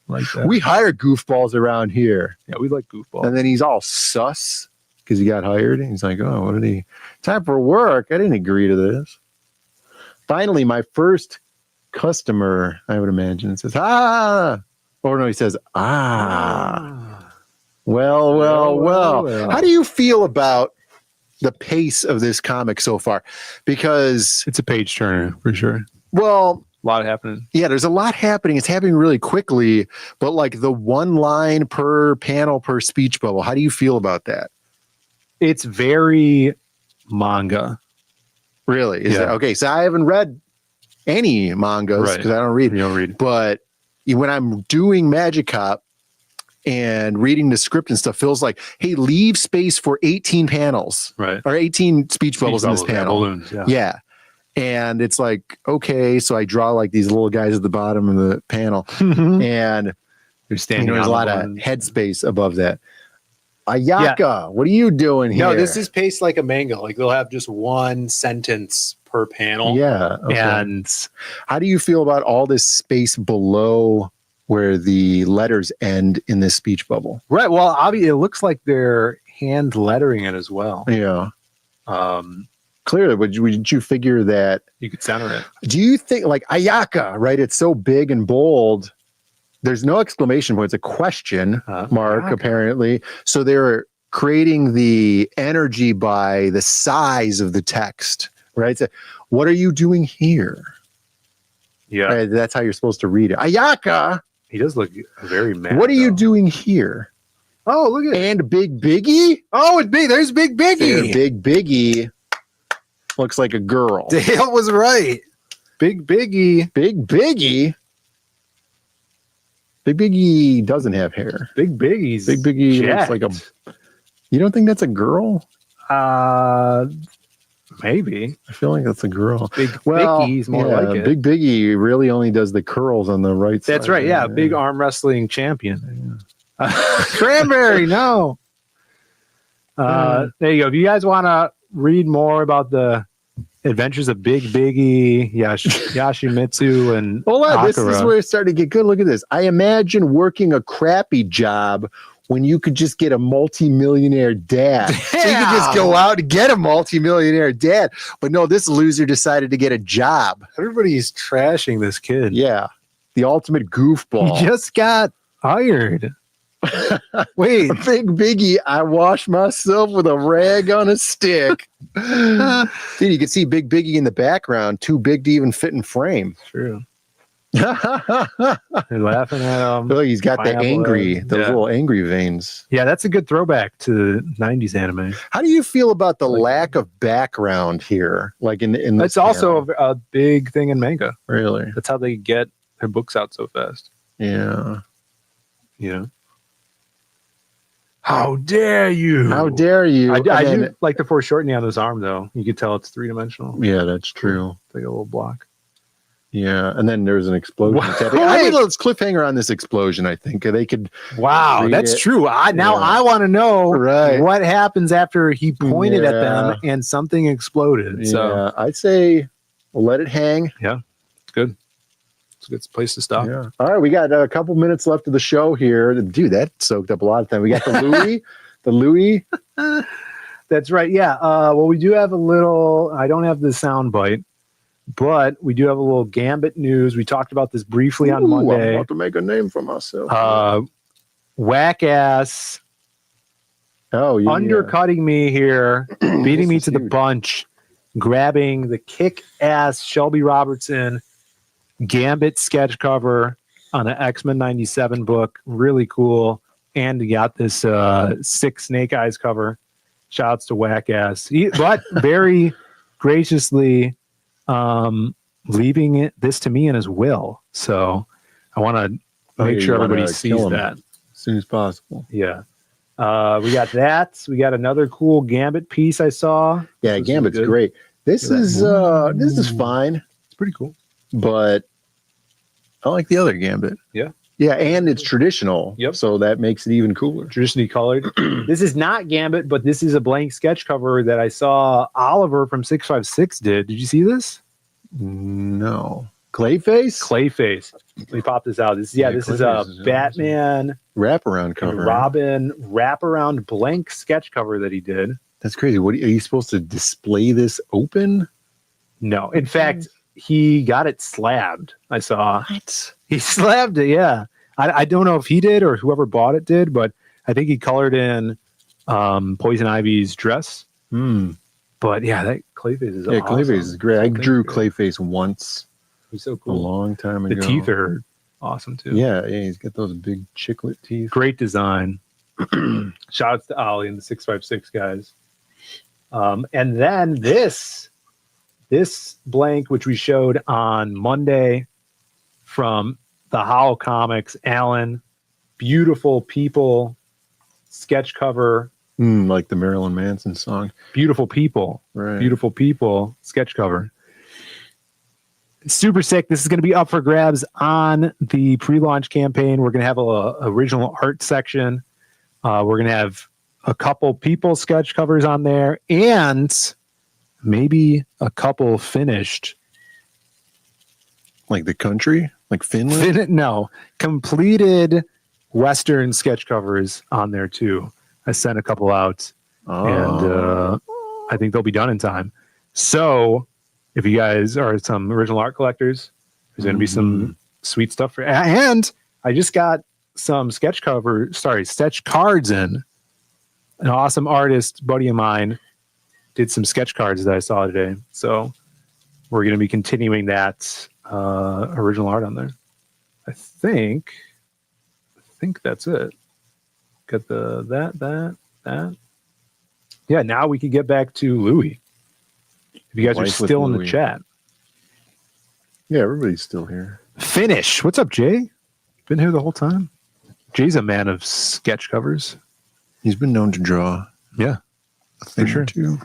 Like that. We hire goofballs around here. Yeah, we like goofballs. And then he's all sus because he got hired. And he's like, oh, what did he? Time for work. I didn't agree to this. Finally, my first customer, I would imagine, says, ah. Or no, he says, ah. Well. How do you feel about the pace of this comic so far? Because it's a page turner for sure. Well, a lot happening. Yeah, there's a lot happening. It's happening really quickly, but like the one line per panel per speech bubble. How do you feel about that? It's very manga. Really? Is it? Okay, so I haven't read any mangas because I don't read. You don't read. But when I'm doing Magic Cop and reading the script and stuff, feels like, hey, leave space for 18 panels. Right. Or 18 speech bubbles in this panel. Balloons, yeah. And it's like, okay, so I draw like these little guys at the bottom of the panel, and there's a lot of headspace above that. Ayaka, what are you doing here? No, this is paced like a manga. Like they'll have just one sentence per panel. Yeah. Okay. And how do you feel about all this space below where the letters end in this speech bubble? Right. Well, obviously, it looks like they're hand lettering it as well. Yeah. Clearly, would you figure that you could center it? Do you think like Ayaka, right? It's so big and bold. There's no exclamation point. It's a question mark, Ayaka. Apparently. So they're creating the energy by the size of the text, right? So, what are you doing here? Yeah. Right, that's how you're supposed to read it. Ayaka. He does look very mad. What are you doing here? Oh, look at And Big Biggie. Oh, it's big. There's Big Biggie. Big Biggie looks like a girl. Dale was right. Big Biggie. Big Biggie. Big Biggie doesn't have hair. Big Biggie's Big Biggie jacked. looks like a. You don't think that's a girl? Maybe. I feel like that's a girl. Big Biggie's more like it. Big Biggie really only does the curls on the right side. That's right. Yeah, big arm wrestling champion. Cranberry, no. There you go. If you guys want to read more about the adventures of Big Biggie, Yoshimitsu, and hold on, this Akira. is where it's starting to get good. Look at this. I imagine working a crappy job when you could just get a multi-millionaire dad. So you could just go out and get a multi-millionaire dad. But no, this loser decided to get a job. Everybody's trashing this kid. Yeah. The ultimate goofball. He just got hired. Wait. Big Biggie, I wash myself with a rag on a stick. Dude, you can see Big Biggie in the background, too big to even fit in frame. True. They're laughing at him. Look, he's got the angry, head. those little angry veins. Yeah, that's a good throwback to 90s anime. How do you feel about the lack of background here? Like in this It's also a big thing in manga. Really? That's how they get their books out so fast. Yeah. You know? How dare you? How dare you? I do like the foreshortening on his arm, though. You could tell it's three-dimensional. Yeah, that's true. It's like a little block. Yeah, and then there's an explosion. I mean, let's cliffhanger on this explosion. I think they could. Wow, that's true. I want to know what happens after he pointed at them and something exploded. So I'd say we'll let it hang. Yeah, it's good. It's a good place to stop. Yeah. All right, we got a couple minutes left of the show here. Dude, that soaked up a lot of time. We got the Louis, the Louis. That's right. Yeah. Well, we do have a little. I don't have the sound bite. But we do have a little Gambit news. We talked about this briefly on Monday. I'm about to make a name for myself. Whack ass. Oh, yeah. Undercutting me here, beating me to the punch, grabbing the kick-ass Shelby Robertson Gambit sketch cover on an X-Men 97 book. Really cool. And he got this sick Snake Eyes cover. Shouts to Whack ass. But very graciously leaving this to me in his will. So I want to make sure everybody sees that as soon as possible. Yeah. We got that. We got another cool Gambit piece I saw. Yeah, Gambit's great. This is fine. It's pretty cool. But I like the other Gambit. Yeah. Yeah, and it's traditional. Yep. So that makes it even cooler. Traditionally colored. This is not Gambit, but this is a blank sketch cover that I saw Oliver from 656 did. Did you see this? No. Clayface? Clayface. Let me pop this out. This is a Batman wraparound cover. Robin wraparound blank sketch cover that he did. That's crazy. What are you supposed to display this open? No. In fact, he got it slabbed. I saw. What? He slabbed it, yeah. I don't know if he did or whoever bought it did, but I think he colored in Poison Ivy's dress. But yeah, that Clayface is awesome. Clayface is great. I drew Clayface once. He's so A cool. long time ago. The teeth are awesome too. Yeah, he's got those big chiclet teeth. Great design. Shout outs to Ollie and the 656 guys. And then this blank, which we showed on Monday from the Howl Comics, Alan, beautiful people, sketch cover. Like the Marilyn Manson song. Beautiful people. Right. Beautiful people, sketch cover. It's super sick. This is going to be up for grabs on the pre-launch campaign. We're going to have a original art section. We're going to have a couple people sketch covers on there, and maybe a couple finished. Like the country? Like Finland? No, completed Western sketch covers on there too. I sent a couple out, and I think they'll be done in time. So if you guys are some original art collectors, there's going to be some sweet stuff for. And I just got some sketch cards in. An awesome artist buddy of mine did some sketch cards that I saw today. So we're going to be continuing that original art on there. I think that's it. Got that. Yeah, now we can get back to Louis. If you guys are still in the chat. Yeah, everybody's still here. Finish. What's up, Jay? Been here the whole time? Jay's a man of sketch covers. He's been known to draw. Yeah, for sure. Too.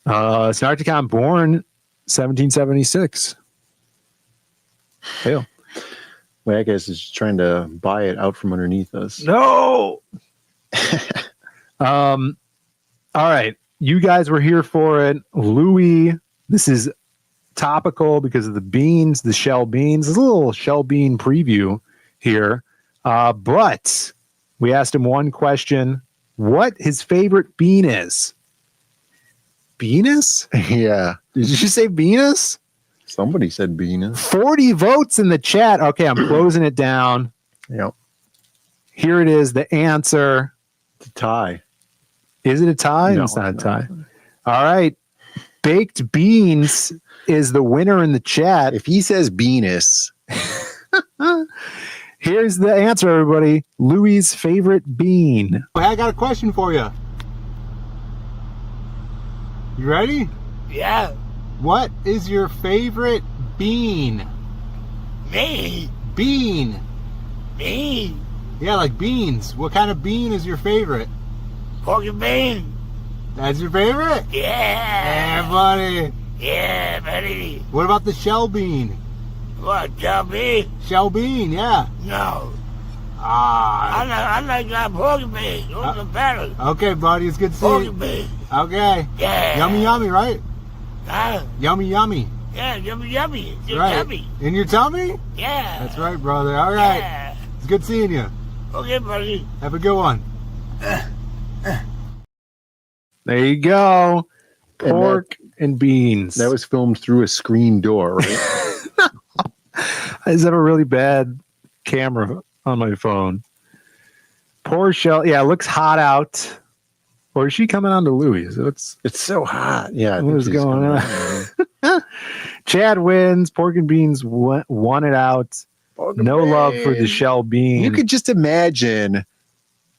Snarticon born 1776. Hail. Well, I guess is trying to buy it out from underneath us. No. All right. You guys were here for it. Louis, this is topical because of the beans, the shell beans. There's a little shell bean preview here. But we asked him one question, what his favorite bean is. Venus? Yeah. Did you say Venus? Somebody said Venus. 40 votes in the chat. Okay, I'm closing it down. Yep. Here it is, the answer. It's a tie. Is it a tie? No, it's not a tie. All right. Baked beans is the winner in the chat. If he says Venus. Here's the answer, everybody. Louis' favorite bean. I got a question for you. You ready? Yeah. What is your favorite bean? Me? Bean. Bean? Yeah, like beans. What kind of bean is your favorite? Pork and bean. That's your favorite? Yeah. Yeah, buddy. Yeah, buddy. What about the shell bean? What, shell bean? Shell bean, yeah. No. Ah. I like pork and bean. Those are better. Okay, buddy. It's good to see you. Pork and bean. Okay. Yeah. Yummy, yummy, right? Huh? Yummy, yummy. Yeah, yummy, yummy. It's right. yummy. In your tummy? Yeah. That's right, brother. All right. Yeah. It's good seeing you. Okay, buddy. Have a good one. There you go. Pork and beans. That was filmed through a screen door, right? I just have a really bad camera on my phone. Poor Shell. Yeah, it looks hot out. Or is she coming on to Louis? It's so hot. Yeah. What is going on? Chad wins. Pork and beans won it out. No love for the shell bean. You could just imagine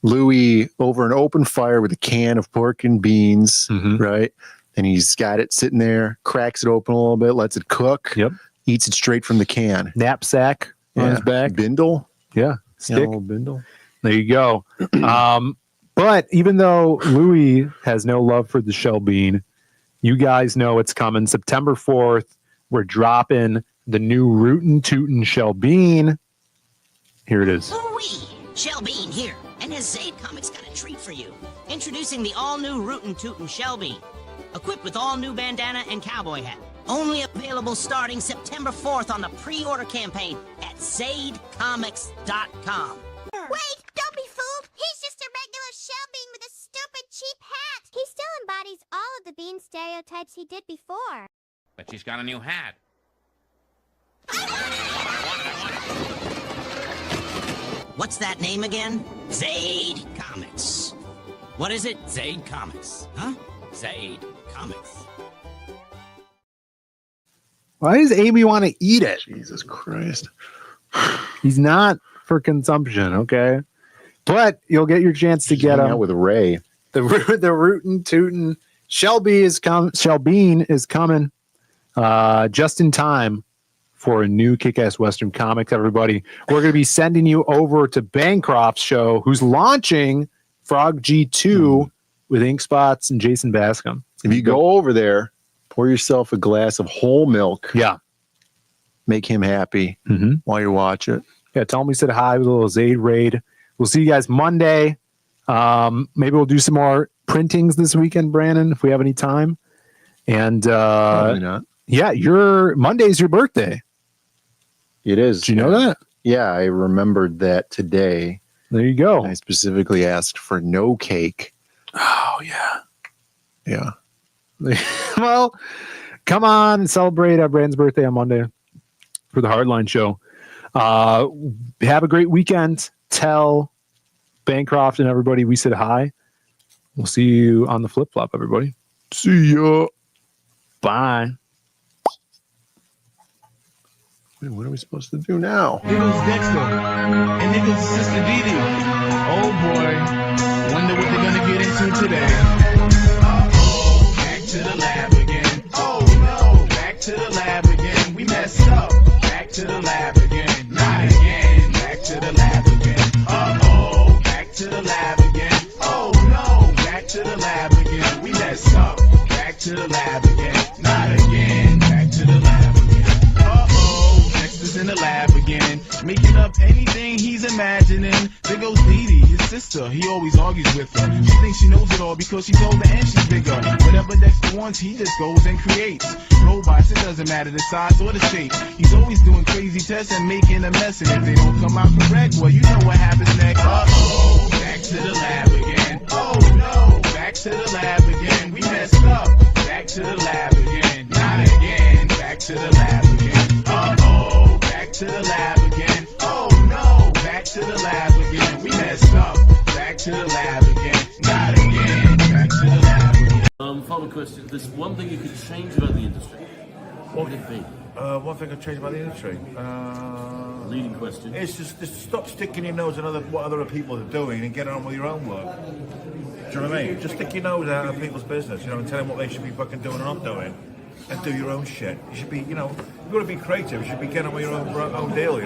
Louis over an open fire with a can of pork and beans, right? And he's got it sitting there, cracks it open a little bit, lets it cook. Yep. Eats it straight from the can. Knapsack on his back. Bindle. Yeah. Stick. Little bindle. There you go. But even though Louis has no love for the shell bean, you guys know it's coming. September 4th, we're dropping the new Rootin' Tootin' shell bean. Here it is. Ooh-wee! Shell Bean here, and has Zaid Comics got a treat for you. Introducing the all-new Rootin' Tootin' Shell Bean. Equipped with all-new bandana and cowboy hat. Only available starting September 4th on the pre-order campaign at ZaidComics.com. Wait, don't be fooled. He's just a regular shell bean with a stupid cheap hat. He still embodies all of the bean stereotypes he did before. But she's got a new hat. What's that name again? Zaid Comics. What is it? Zaid Comics. Huh? Zaid Comics. Why does Amy want to eat it? Jesus Christ. He's not for consumption, okay? But you'll get your chance to get him. Out with Ray. The Rootin' Tootin' shell bean is coming just in time for a new Kick-Ass Western Comics, everybody. We're going to be sending you over to Bancroft's show, who's launching Frog G2 with Ink Spots and Jason Bascom. If you go over there, pour yourself a glass of whole milk. Yeah. make him happy while you watch it. Yeah, tell him we said hi with a little Zaid raid. We'll see you guys Monday. Maybe we'll do some more printings this weekend, Brandon, if we have any time. And probably not. Yeah, Monday's your birthday. It is. Did you know that? Yeah, I remembered that today. There you go. I specifically asked for no cake. Oh, yeah. Yeah. Well, come on and celebrate Brandon's birthday on Monday for the Hardline Show. Have a great weekend. Tell Bancroft and everybody we said hi. We'll see you on the flip flop, everybody. See ya. Bye. Wait, what are we supposed to do now? Here goes Dexter. And here goes Sister Dee. Oh boy. Wonder what they're gonna get into today. Uh-oh. Back to the lab again. Oh no. Back to the lab again. We messed up. Back to the lab again. Not again. Back to the lab again. Uh-oh. Back to the lab again. Oh no. Back to the lab again. We messed up. Back to the lab again. Not again. Back to the lab again. Uh-oh. Dexter's in the lab again. Making up anything he's imagining. There goes Dee Dee, his sister. He always argues with her. She thinks she knows it all because she's older and she's bigger. Whatever Dexter wants, he just goes and creates. Robots, it doesn't matter the size or the shape. He's always doing crazy tests and making a mess. And if they don't come out correct, well, you know what happens next. Uh-oh. Back to the lab again. Oh no. Back to the lab again. We messed up. Back to the lab again. Not again. Back to the lab again. Uh-oh. Back to the lab again. Oh no. Back to the lab again. We messed up. Back to the lab again. Not again. Back to the lab again. Final question. There's one thing you could change about the industry. What would it be? One thing I'd change about the industry. Leading question. It's just stop sticking your nose in what other people are doing and get on with your own work. Do you know what I mean? Just stick your nose out of people's business, and tell them what they should be fucking doing and not doing, and do your own shit. You should be, you've got to be creative. You should be getting on with your own deal,